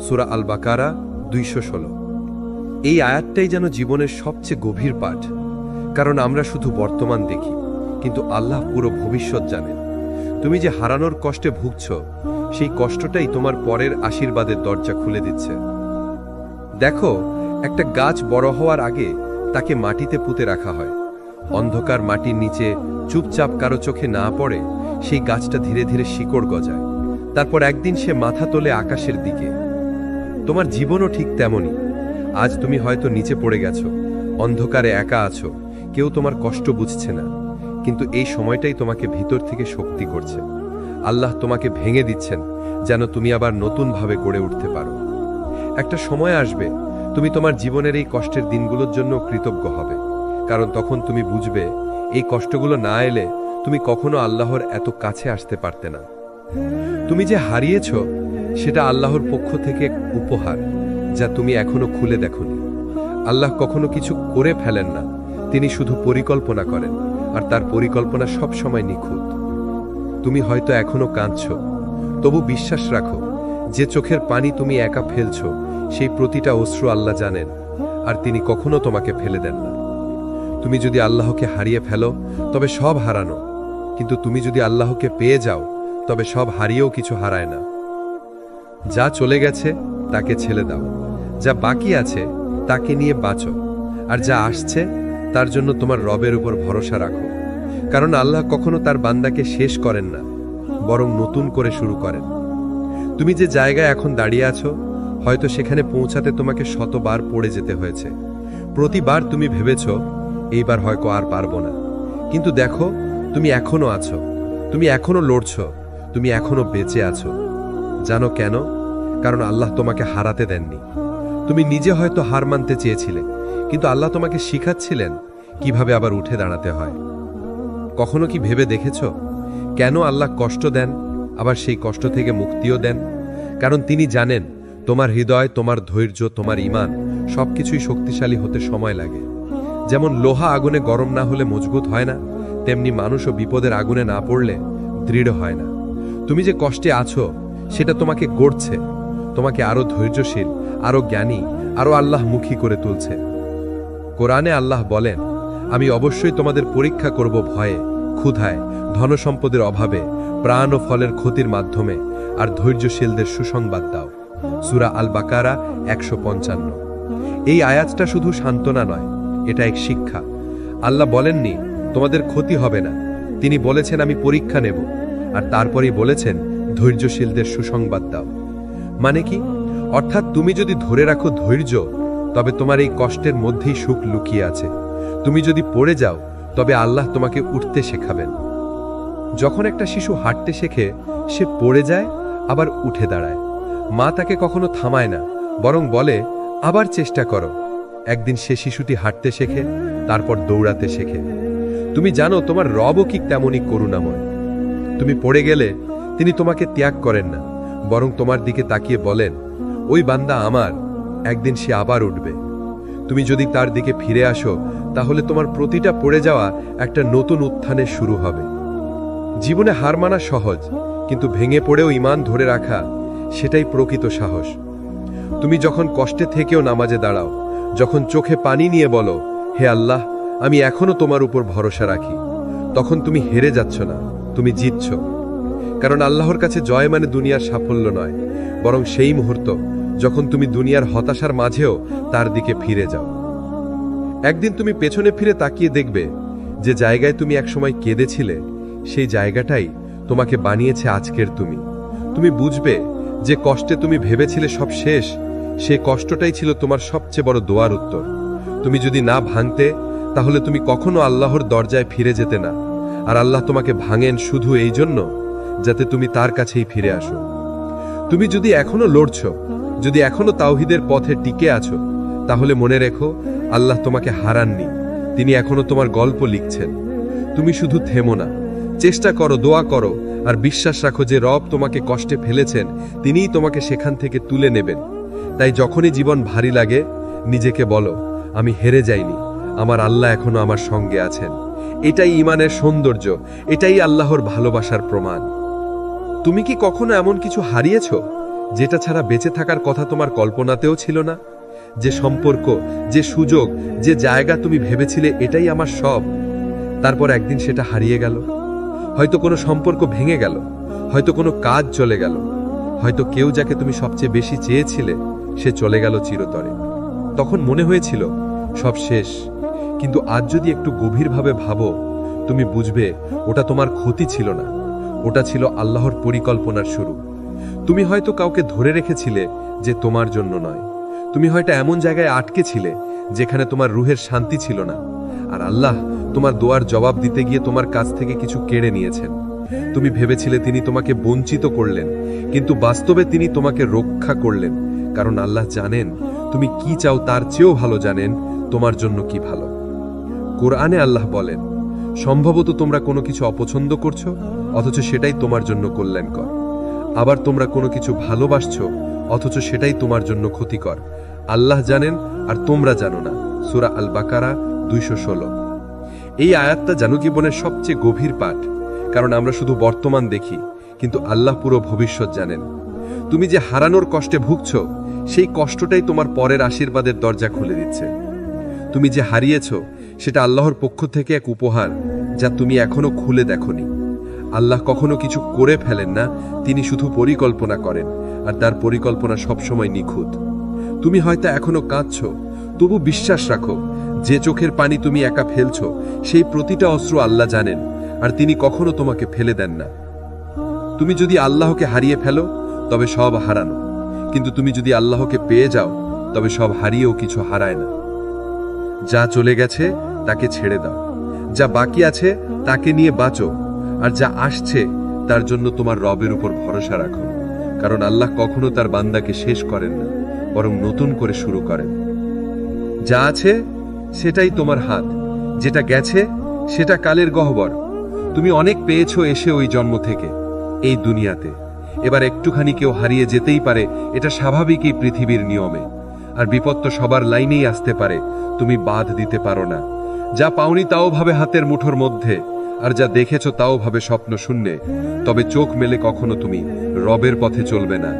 সূরা আল বাকারা 216। এই আয়াতটাই যেন জীবনের সবচেয়ে গভীর পাঠ, কারণ আমরা শুধু বর্তমান দেখি, কিন্তু আল্লাহ পুরো ভবিষ্যৎ জানেন। তুমি যে হারানোর কষ্টে ভুগছ, সেই কষ্টটাই তোমার পরের আশীর্বাদের দরজা খুলে দিচ্ছে। দেখো, একটা গাছ বড় হওয়ার আগে তাকে মাটিতে পুঁতে রাখা হয়। অন্ধকার মাটির নিচে চুপচাপ কারো চোখে না পড়ে সেই গাছটা ধীরে ধীরে শিকড় গজায়। তারপর একদিন সে মাথা তোলে আকাশের দিকে। তোমার জীবনও ঠিক তেমনই। আজ তুমি হয়তো নিচে পড়ে গেছো, অন্ধকারে একা আছো, কেউ তোমার কষ্ট বুঝছে না, কিন্তু এই সময়টাই তোমাকে ভিতর থেকে শক্তি করছে। আল্লাহ তোমাকে ভেঙে দিচ্ছেন যেন তুমি আবার নতুনভাবে গড়ে উঠতে পারো। একটা সময় আসবে তুমি তোমার জীবনের এই কষ্টের দিনগুলোর জন্য কৃতজ্ঞ হবে, কারণ তখন তুমি বুঝবে এই কষ্টগুলো না এলে তুমি কখনো আল্লাহর এত কাছে আসতে পারতে না। তুমি যে হারিয়েছ সেটা আল্লাহর পক্ষ থেকে এক উপহার, যা তুমি এখনো খুলে দেখোনি। আল্লাহ কখনো কিছু করে ফেলেন না, তিনি শুধু পরিকল্পনা করেন, আর তার পরিকল্পনা সব সময় নিখুঁত। তুমি হয়তো এখনো কাঁদছ, তবু বিশ্বাস রাখো, যে চোখের পানি তুমি একা ফেলছ সেই প্রতিটা অশ্রু আল্লাহ জানেন, আর তিনি কখনো তোমাকে ফেলে দেন না। তুমি যদি আল্লাহকে হারিয়ে ফেলো তবে সব হারানো, কিন্তু তুমি যদি আল্লাহকে পেয়ে যাও তবে সব হারিয়েও কিছু হারায় না। যা চলে গেছে তাকে ছেড়ে দাও, যা বাকি আছে তাকে নিয়ে বাঁচো, আর যা আসছে তার জন্য তোমার রবের উপর ভরসা রাখো। কারণ আল্লাহ কখনো তার বান্দাকে শেষ করেন না, বরং নতুন করে শুরু করেন। তুমি যে জায়গায় এখন দাঁড়িয়ে আছো, হয়তো সেখানে পৌঁছাতে তোমাকে শতবার পড়ে যেতে হয়েছে। প্রতিবার তুমি ভেবেছ এইবার হয়তো আর পারবো না, কিন্তু দেখো তুমি এখনো আছো, তুমি এখনো লড়ছ, তুমি এখনো বেঁচে আছো। জানো কেন? কারণ আল্লাহ তোমাকে হারাতে দেননি। তুমি নিজে হয়তো হার মানতে চেয়েছিলে, কিন্তু আল্লাহ তোমাকে শিখাচ্ছিলেন কিভাবে আবার উঠে দাঁড়াতে হয়। কখনো কি ভেবে দেখেছ কেন আল্লাহ কষ্ট দেন, আবার সেই কষ্ট থেকে মুক্তিও দেন? কারণ তিনি জানেন তোমার হৃদয়, তোমার ধৈর্য, তোমার ঈমান সবকিছুই শক্তিশালী হতে সময় লাগে। যেমন লোহা আগুনে গরম না হলে মজবুত হয় না, তেমনি মানুষও বিপদের আগুনে না পড়লে দৃঢ় হয় না। তুমি যে কষ্টে আছো সেটা তোমাকে গড়ছে, তোমাকে আরো ধৈর্যশীল, আরো জ্ঞানী, আরো আল্লাহমুখী করে তুলছে। কোরআনে আল্লাহ বলেন, আমি অবশ্যই তোমাদের পরীক্ষা করব ভয়ে, ক্ষুধায়, ধনসম্পদের অভাবে, প্রাণ ও ফলের ক্ষতির মাধ্যমে, আর ধৈর্যশীলদের সুসংবাদ দাও। সূরা আল বাকারা 155। এই আয়াতটা শুধু সান্ত্বনা নয়, এটা এক শিক্ষা। আল্লাহ বলেননি তোমাদের ক্ষতি হবে না, তিনি বলেছেন আমি পরীক্ষা নেব, আর তারপরেই বলেছেন ধৈর্যশীলদের সুসংবাদ দাও। মানে কি? অর্থাৎ তুমি যদি ধরে রাখো ধৈর্য, তবে তোমার এই কষ্টের মধ্যেই সুখ লুকিয়ে আছে। তুমি যদি পড়ে যাও, তবে আল্লাহ তোমাকে উঠতে শেখাবেন। যখন একটা শিশু হাঁটতে শেখে, সে পড়ে যায় আবার উঠে দাঁড়ায়। মা তাকে কখনো থামায় না, বরং বলে আবার চেষ্টা করো। একদিন সে শিশুটি হাঁটতে শেখে, তারপর দৌড়াতে শেখে। তুমি জানো তোমার রবও কি তেমনই করুণাময়। তুমি পড়ে গেলে তিনি তোমাকে ত্যাগ করেন না, বরং তোমার দিকে তাকিয়ে বলেন, ওই বান্দা আমার, একদিন সে আবার উঠবে। তুমি যদি তার দিকে ফিরে আসো, তাহলে তোমার প্রতিটা পড়ে যাওয়া একটা নতুন উত্থানের শুরু হবে। জীবনে হার মানা সহজ, কিন্তু ভেঙে পড়েও ঈমান ধরে রাখা, সেটাই প্রকৃত সাহস। তুমি যখন কষ্টে থেকেও নামাজে দাঁড়াও, যখন চোখে পানি নিয়ে বলো, হে আল্লাহ, আমি এখনো তোমার উপর ভরসা রাখি, তখন তুমি হেরে যাচ্ছ না, তুমি জিতছ। কারণ আল্লাহর কাছে জয় মানে দুনিয়ার সাফল্য নয়, বরং সেই মুহূর্ত যখন তুমি দুনিয়ার হতাশার মাঝেও তার দিকে ফিরে যাও। একদিন তুমি পেছনে ফিরে তাকিয়ে দেখবে, যে জায়গায় তুমি একসময় কেঁদেছিলে, সেই জায়গাটাই তোমাকে বানিয়েছে আজকের তুমি। তুমি বুঝবে যে কষ্টে তুমি ভেবেছিলে সব শেষ, সেই কষ্টটাই ছিল তোমার সবচেয়ে বড় দোয়ার উত্তর। তুমি যদি না ভাঙতে, তাহলে তুমি কখনো আল্লাহর দরজায় ফিরে যেতে না। আর আল্লাহ তোমাকে ভাঙেন শুধু এই জন্য যাতে তুমি তার কাছেই ফিরে আসো। তুমি যদি এখনো লড়ছ, যদি এখনো তাওহীদের পথে টিকে আছো, তাহলে মনে রেখো আল্লাহ তোমাকে হারাননি, তিনি এখনো তোমার গল্প লিখছেন। তুমি শুধু থেমো না, চেষ্টা করো, দোয়া করো, আর বিশ্বাস রাখো যে রব তোমাকে কষ্টে ফেলেছেন, তিনিই তোমাকে সেখান থেকে তুলে নেবেন। তাই যখনই জীবন ভারী লাগে, নিজেকে বলো, আমি হেরে যাইনি, আমার আল্লাহ এখনো আমার সঙ্গে আছেন। এটাই ঈমানের সৌন্দর্য, এটাই আল্লাহর ভালোবাসার প্রমাণ। তুমি কি কখনো এমন কিছু হারিয়েছ যেটা ছাড়া বেঁচে থাকার কথা তোমার কল্পনাতেও ছিল না? যে সম্পর্ক, যে সুযোগ, যে জায়গা তুমি ভেবেছিলে এটাই আমার সব, তারপর একদিন সেটা হারিয়ে গেল। হয়তো কোনো সম্পর্ক ভেঙে গেল, হয়তো কোনো কাজ চলে গেল, হয়তো কেউ যাকে তুমি সবচেয়ে বেশি চেয়েছিলে সে চলে গেল চিরতরে। তখন মনে হয়েছিল সব শেষ, কিন্তু আজ যদি একটু গভীরভাবে ভাবো, তুমি বুঝবে ওটা তোমার ক্ষতি ছিল না, ওটা ছিল আল্লাহর পরিকল্পনার শুরু। তুমি হয়তো কাউকে ধরে রেখেছিলে যে তোমার জন্য নয়, তুমি হয়তো এমন জায়গায় আটকে ছিলে যেখানে তোমার রুহের শান্তি ছিল না, আর আল্লাহ তোমার দোয়ার জবাব দিতে গিয়ে তোমার কাছ থেকে কিছু কেড়ে নিয়েছেন। তুমি ভেবেছিলে তিনি তোমাকে বঞ্চিত করলেন, কিন্তু বাস্তবে তিনি তোমাকে রক্ষা করলেন, কারণ আল্লাহ জানেন তুমি কি চাও, তার চেয়েও ভালো জানেন তোমার জন্য কি ভালো। কোরআনে আল্লাহ বলেন, সম্ভবত তোমরা কোনো কিছু অপছন্দ করছো, অথচ সেটাই তোমার জন্য কল্যাণকর। আবার তোমরা কোনো কিছু ভালোবাসছো, অথচ সেটাই তোমার জন্য ক্ষতিকর। আল্লাহ জানেন আর তোমরা জানো না। সূরা আল বাকারা 216। এই আয়াতটা জানো জীবনের সবচেয়ে গভীর পাঠ, কারণ আমরা শুধু বর্তমান দেখি, কিন্তু আল্লাহ পুরো ভবিষ্যৎ জানেন। তুমি যে হারানোর কষ্টে ভুগছ, সেই কষ্টটাই তোমার পরের আশীর্বাদের দরজা খুলে দিচ্ছে। তুমি যে হারিয়েছ, সেটা আল্লাহর পক্ষ থেকে এক উপহার, যা তুমি এখনো খুলে দেখোনি। আল্লাহ কখনো কিছু করে ফেলেন না, তিনি শুধু পরিকল্পনা করেন, আর তার পরিকল্পনা সবসময় নিখুঁত। তুমি হয়তো এখনো কাঁদছ, তবু বিশ্বাস রাখো যে চোখের পানি তুমি একা ফেলছো সেই প্রতিটা অস্ত্র আল্লাহ জানেন, আর তিনি কখনো তোমাকে ফেলে দেন না। তুমি যদি আল্লাহকে হারিয়ে ফেলো তবে সব হারানো, কিন্তু তুমি যদি আল্লাহকে পেয়ে যাও তবে সব হারিয়েও কিছু হারায় না। যা চলে গেছে তাকে ছেড়ে দাও, যা বাকি আছে তাকে নিয়ে বাঁচো, আর যা আসছে তার জন্য তোমার রবের উপর ভরসা রাখো, কারণ আল্লাহ কখনো তার বান্দাকে শেষ করেন না, বরং নতুন করে শুরু করেন। যা আছে সেটাই তোমার হাত, যেটা গেছে সেটা কালের গহ্বর। তুমি অনেক পেয়েছো এসে ওই জন্ম থেকে এই দুনিয়াতে, এবার একটুখানি কেউ হারিয়ে যেতেই পারে, এটা স্বাভাবিকই পৃথিবীর নিয়মে। আর বিপদ তো সবার লাইনেই আসতে পারে, তুমি বাদ দিতে পারো না। যা পাওনি তাও ভাবে হাতের মুঠোর মধ্যে, আর যা দেখেছো তাও ভাবে স্বপ্ন শূন্যে, তবে চোখ মেলে কখনো তুমি রবের পথে চলবে না।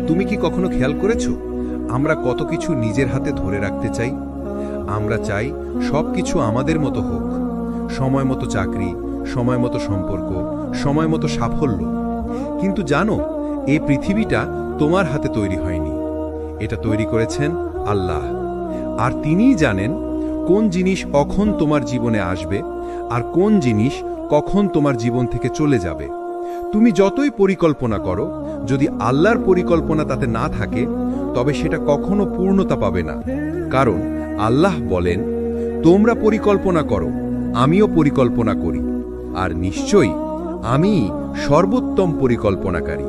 তুমি কি কখনো খেয়াল করেছো আমরা কত কিছু নিজের হাতে ধরে রাখতে চাই? আমরা চাই সবকিছু আমাদের মতো হোক, সময় মতো চাকরি, সময় মতো সম্পর্ক, সময় মতো সাফল্য। কিন্তু জানো, এই পৃথিবীটা তোমার হাতে তৈরি হয়নি, এটা তৈরি করেছেন আল্লাহ। আর তিনিই জানেন কোন জিনিস কখন তোমার জীবনে আসবে আর কোন জিনিস কখন তোমার জীবন থেকে চলে যাবে। তুমি যতই পরিকল্পনা করো, যদি আল্লাহর পরিকল্পনা তাতে না থাকে তবে সেটা কখনো পূর্ণতা পাবে না। কারণ আল্লাহ বলেন, তোমরা পরিকল্পনা করো, আমিও পরিকল্পনা করি, আর নিশ্চয়ই আমি সর্বোত্তম পরিকল্পনাকারী।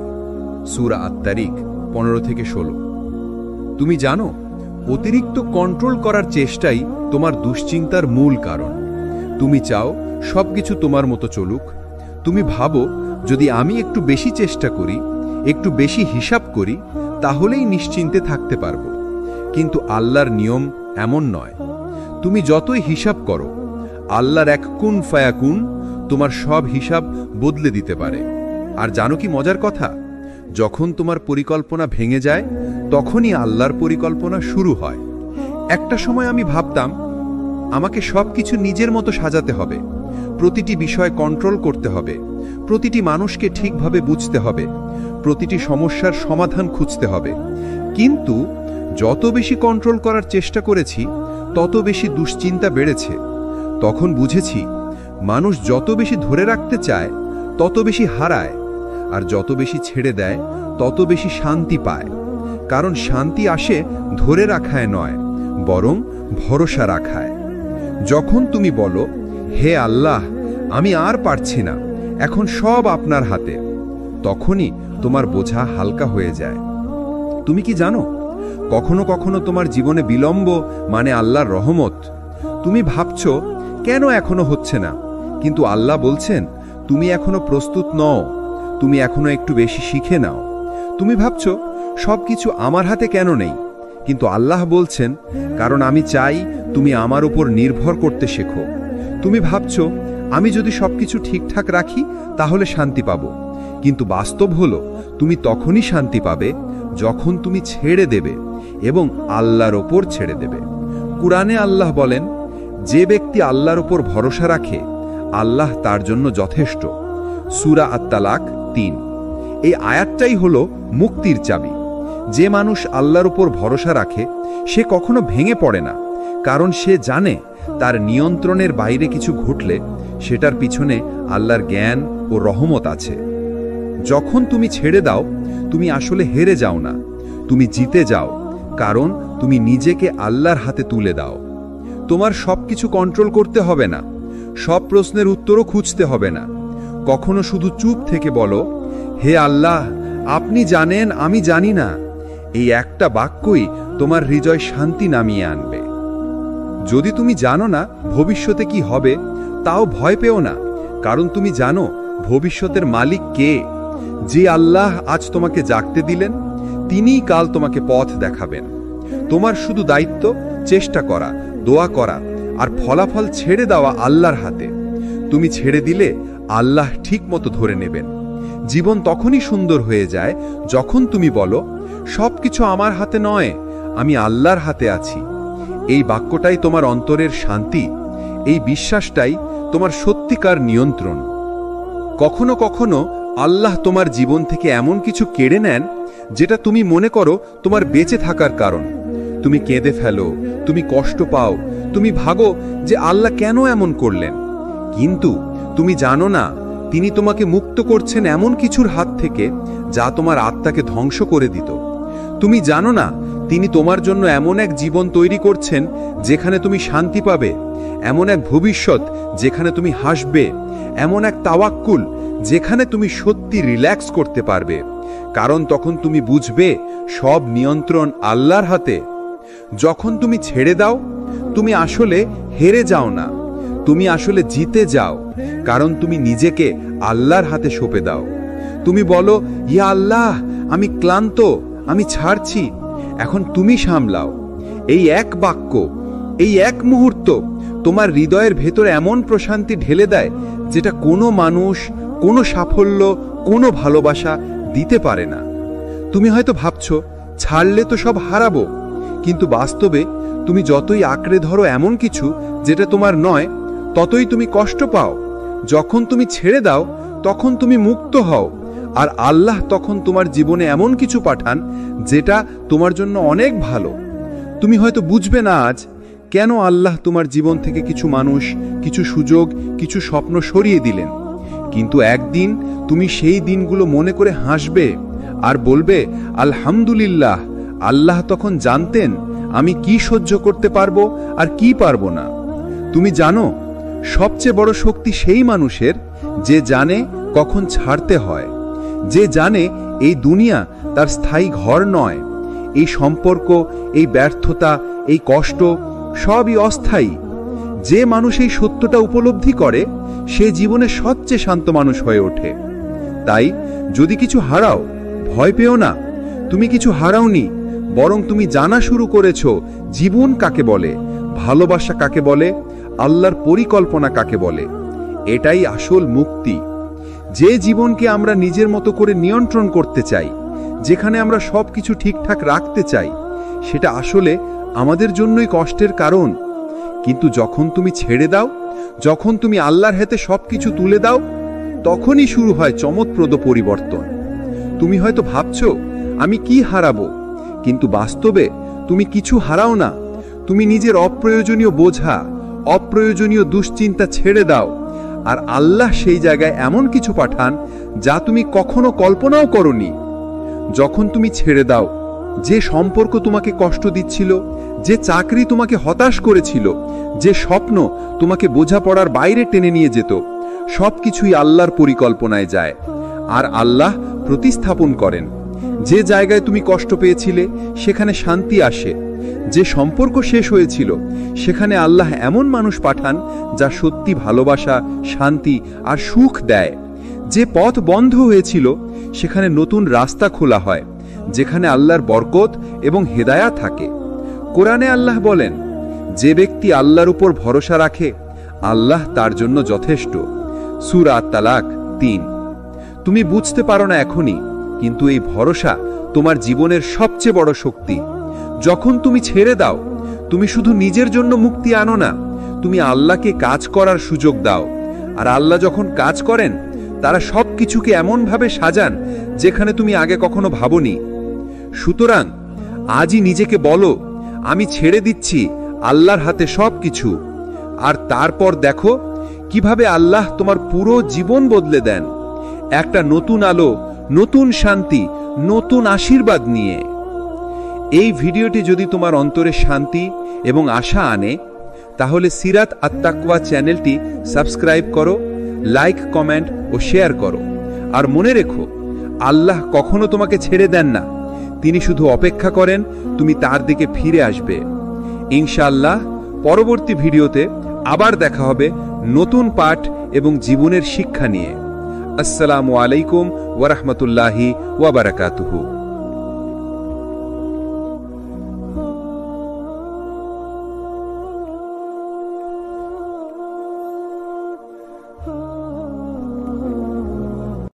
সূরা আত-তারিক 15-16। তুমি জানো, অতিরিক্ত কন্ট্রোল করার চেষ্টাই তোমার দুশ্চিন্তার মূল কারণ। তুমি চাও সবকিছু তোমার মতো চলুক। তুমি ভাবো, যদি আমি একটু বেশি চেষ্টা করি, একটু বেশি হিসাব করি, তাহলেই নিশ্চিন্তে থাকতে পারবো। কিন্তু আল্লাহর নিয়ম এমন নয়। তুমি যতই হিসাব করো, আল্লাহর এক কুন ফায়াকুন তোমার সব হিসাব বদলে দিতে পারে। আর জানো কি মজার কথা, যখন তোমার পরিকল্পনা ভেঙে যায় তখনই আল্লাহর পরিকল্পনা শুরু হয়। একটা সময় আমি ভাবতাম আমাকে সবকিছু নিজের মতো সাজাতে হবে, প্রতিটি বিষয় কন্ট্রোল করতে হবে, প্রতিটি মানুষকে ঠিকভাবে বুঝতে হবে, প্রতিটি সমস্যার সমাধান খুঁজতে হবে। কিন্তু যত বেশি কন্ট্রোল করার চেষ্টা করেছি তত বেশি দুশ্চিন্তা বেড়েছে। তখন বুঝেছি, মানুষ যত বেশি ধরে রাখতে চায় তত বেশি হারায়, আর যত বেশি ছেড়ে দেয় তত বেশি শান্তি পায়। কারণ শান্তি আসে ধরে রাখায় নয়, বরং ভরসা রাখায়। যখন তুমি বলো, হে আল্লাহ, আমি আর পারছি না, এখন সব আপনার হাতে, তখনই তোমার বোঝা হালকা হয়ে যায়। তুমি কি জানো, কখনো কখনো তোমার জীবনে বিলম্ব মানে আল্লাহর রহমত। তুমি ভাবছো কেন এখনো হচ্ছে না, কিন্তু আল্লাহ বলছেন তুমি এখনো প্রস্তুত নও, তুমি এখনো একটু বেশি শিখে নাও। তুমি ভাবছো সবকিছু আমার হাতে কেন নেই, কিন্তু আল্লাহ বলছেন কারণ আমি চাই তুমি আমার উপর নির্ভর করতে শেখো। তুমি ভাবছো আমি যদি সবকিছু ঠিকঠাক রাখি তাহলে শান্তি পাবো, কিন্তু বাস্তব হলো তুমি তখনই শান্তি পাবে যখন তুমি ছেড়ে দেবে এবং আল্লাহর ওপর ছেড়ে দেবে। কুরআনে আল্লাহ বলেন, যে ব্যক্তি আল্লাহর ওপর ভরসা রাখে আল্লাহ তার জন্য যথেষ্ট। সূরা আত-তালাক ৩। এই আয়াতটাই হলো মুক্তির চাবি। যে মানুষ আল্লাহর উপর ভরসা রাখে সে কখনো ভেঙে পড়ে না, কারণ সে জানে তার নিয়ন্ত্রণের বাইরে কিছু ঘটলে সেটার পিছনে আল্লাহর জ্ঞান ও রহমত আছে। যখন তুমি ছেড়ে দাও তুমি আসলে হেরে যাও না, তুমি জিতে যাও, কারণ তুমি নিজেকে আল্লাহর হাতে তুলে দাও। তোমার সবকিছু কন্ট্রোল করতে হবে না, সব প্রশ্নের উত্তরও খুঁজতে হবে না। কখনো শুধু চুপ থেকে বলো, হে আল্লাহ, আপনি জানেন আমি জানি না। এই একটা বাক্যই তোমার হৃদয় শান্তি নামিয়ে আনবে। যদি তুমি জানো না ভবিষ্যতে কি হবে, তাও ভয় পেও না, কারণ তুমি জানো ভবিষ্যতের মালিক কে। যে আল্লাহ আজ তোমাকে জাগতে দিলেন তিনিই কাল তোমাকে পথ দেখাবেন। তোমার শুধু দায়িত্ব চেষ্টা করা, দোয়া করা আর ফলাফল ছেড়ে দেওয়া আল্লাহর হাতে। তুমি ছেড়ে দিলে আল্লাহ ঠিক মতো ধরে নেবেন। জীবন তখনই সুন্দর হয়ে যায় যখন তুমি বলো, সবকিছু আমার হাতে নয়, আমি আল্লাহর হাতে আছি। এই বাক্যটাই তোমার অন্তরের শান্তি, এই বিশ্বাসটাই তোমার সত্যিকার নিয়ন্ত্রণ। কখনো কখনো আল্লাহ তোমার জীবন থেকে এমন কিছু কেড়ে নেন যেটা তুমি মনে করো তোমার বেঁচে থাকার কারণ। তুমি কেঁদে ফেলো, তুমি কষ্ট পাও, তুমি ভাবো যে আল্লাহ কেন এমন করলেন, কিন্তু তুমি জানো না তিনি তোমাকে মুক্ত করছেন এমন কিছুর হাত থেকে যা তোমার আত্মাকে ধ্বংস করে দিত। তুমি জানো না তিনি তোমার জন্য এমন এক জীবন তৈরি করছেন যেখানে তুমি শান্তি পাবে, এমন এক ভবিষ্যৎ যেখানে তুমি হাসবে, এমন এক তাওয়াক্কুল যেখানে তুমি সত্যি রিল্যাক্স করতে পারবে, কারণ তখন তুমি বুঝবে সব নিয়ন্ত্রণ আল্লাহর হাতে। যখন তুমি ছেড়ে দাও তুমি আসলে হেরে যাও না, তুমি আসলে জিতে যাও, কারণ তুমি নিজেকে আল্লাহর হাতে সঁপে দাও। তুমি বলো, ইয়া আল্লাহ, আমি ক্লান্ত, আমি ছাড়ছি, এখন তুমি সামলাও। এই এক বাক্য, এই এক মুহূর্ত তোমার হৃদয়ের ভেতরে এমন প্রশান্তি ঢেলে দেয় যেটা কোনো মানুষ, কোনো সাফল্য, কোনো ভালোবাসা দিতে পারে না। তুমি হয়তো ভাবছো ছাড়লে তো সব হারাবো, কিন্তু বাস্তবে তুমি যতই আঁকড়ে ধরো এমন কিছু যেটা তোমার নয়, ততই তুমি কষ্ট পাও। যখন তুমি ছেড়ে দাও তখন তুমি মুক্ত হও, আর আল্লাহ তখন তোমার জীবনে এমন কিছু পাঠান যেটা তোমার জন্য অনেক ভালো। তুমি হয়তো বুঝবে না আজ কেন আল্লাহ তোমার জীবন থেকে কিছু মানুষ, কিছু সুযোগ, কিছু স্বপ্ন সরিয়ে দিলেন, কিন্তু একদিন তুমি সেই দিনগুলো মনে করে হাসবে আর বলবে, আলহামদুলিল্লাহ, আল্লাহ তখন জানতেন আমি কি সহ্য করতে পারবো আর কি পারবো না। তুমি জানো সবচেয়ে বড় শক্তি সেই মানুষের যে জানে কখন ছাড়তে হয়, যে জানে এই দুনিয়া তার স্থায়ী ঘর নয়, এই সম্পর্ক, এই ব্যর্থতা, এই কষ্ট সবই অস্থায়ী। যে মানুষ এই সত্যটা উপলব্ধি করে সে জীবনে সবচেয়ে শান্ত মানুষ হয়ে ওঠে। তাই যদি কিছু হারাও ভয় পেও না, তুমি কিছু হারাওনি, বরং তুমি জানা শুরু করেছো জীবন কাকে বলে, ভালোবাসা কাকে বলে, আল্লাহর পরিকল্পনা কাকে বলে। এটাই আসল মুক্তি। যে জীবনকে আমরা নিজের মতো করে নিয়ন্ত্রণ করতে চাই, যেখানে আমরা সবকিছু ঠিকঠাক রাখতে চাই, সেটা আসলে আমাদের জন্যই কষ্টের কারণ। কিন্তু যখন তুমি ছেড়ে দাও, যখন তুমি আল্লাহর হাতে সবকিছু তুলে দাও, তখনই শুরু হয় চমৎপ্রদ পরিবর্তন। তুমি হয়তো ভাবছো আমি কি হারাবো, কিন্তু বাস্তবে তুমি কিছু হারাও না। তুমি নিজের অপ্রয়োজনীয় বোঝা, অপ্রয়োজনীয় দুশ্চিন্তা ছেড়ে দাও, আর আল্লাহ সেই জায়গায় এমন কিছু পাঠান যা তুমি কখনো কল্পনাও করনি। যখন তুমি ছেড়ে দাও, যে সম্পর্ক তোমাকে কষ্ট দিচ্ছিল, যে চাকরি তোমাকে হতাশ করেছিল, যে স্বপ্ন তোমাকে বোঝাপড়ার বাইরে টেনে নিয়ে যেত, সবকিছুই আল্লাহর পরিকল্পনায় যায়, আর আল্লাহ প্রতিস্থাপন করেন। যে জায়গায় তুমি কষ্ট পেয়েছিলে সেখানে শান্তি আসে, যে সম্পর্ক শেষ হয়েছিল সেখানে আল্লাহ এমন মানুষ পাঠান যা সত্যি ভালোবাসা, শান্তি আর সুখ দেয়। যে পথ বন্ধ হয়েছিল সেখানে নতুন রাস্তা খোলা হয়, যেখানে আল্লাহর বরকত এবং হেদায়াত থাকে। কোরআনে আল্লাহ বলেন, যে ব্যক্তি আল্লাহর উপর ভরসা রাখে আল্লাহ তার জন্য যথেষ্ট। সূরা তালাক ৩। তুমি বুঝতে পারো না এখনই, কিন্তু এই ভরসা তোমার জীবনের সবচেয়ে বড় শক্তি। যখন তুমি ছেড়ে দাও, তুমি শুধু নিজের জন্য মুক্তি আনো না, তুমি আল্লাহকে কাজ করার সুযোগ দাও। আর আল্লাহ যখন কাজ করেন, তারা সব কিছুকে এমনভাবে সাজান যেখানে তুমি আগে কখনো ভাবনি। সুতরাং আজই নিজেকে বলো, আমি ছেড়ে দিচ্ছি আল্লাহর হাতে সব কিছু। আর তারপর দেখো কিভাবে আল্লাহ তোমার পুরো জীবন বদলে দেন, একটা নতুন আলো, নতুন শান্তি, নতুন আশীর্বাদ নিয়ে। এই ভিডিওটি যদি তোমার অন্তরে শান্তি এবং আশা আনে, তাহলে সিরাত আত-তাকওয়া চ্যানেলটি সাবস্ক্রাইব করো, লাইক, কমেন্ট ও শেয়ার করো। আর মনে রেখো, আল্লাহ কখনো তোমাকে ছেড়ে দেন না, তিনি শুধু অপেক্ষা করেন তুমি তার দিকে ফিরে আসবে। ইনশাআল্লাহ পরবর্তী ভিডিওতে আবার দেখা হবে নতুন পাঠ এবং জীবনের শিক্ষা নিয়ে। আসসালামু আলাইকুম ওয়া রাহমাতুল্লাহি ওয়া বারাকাতুহু।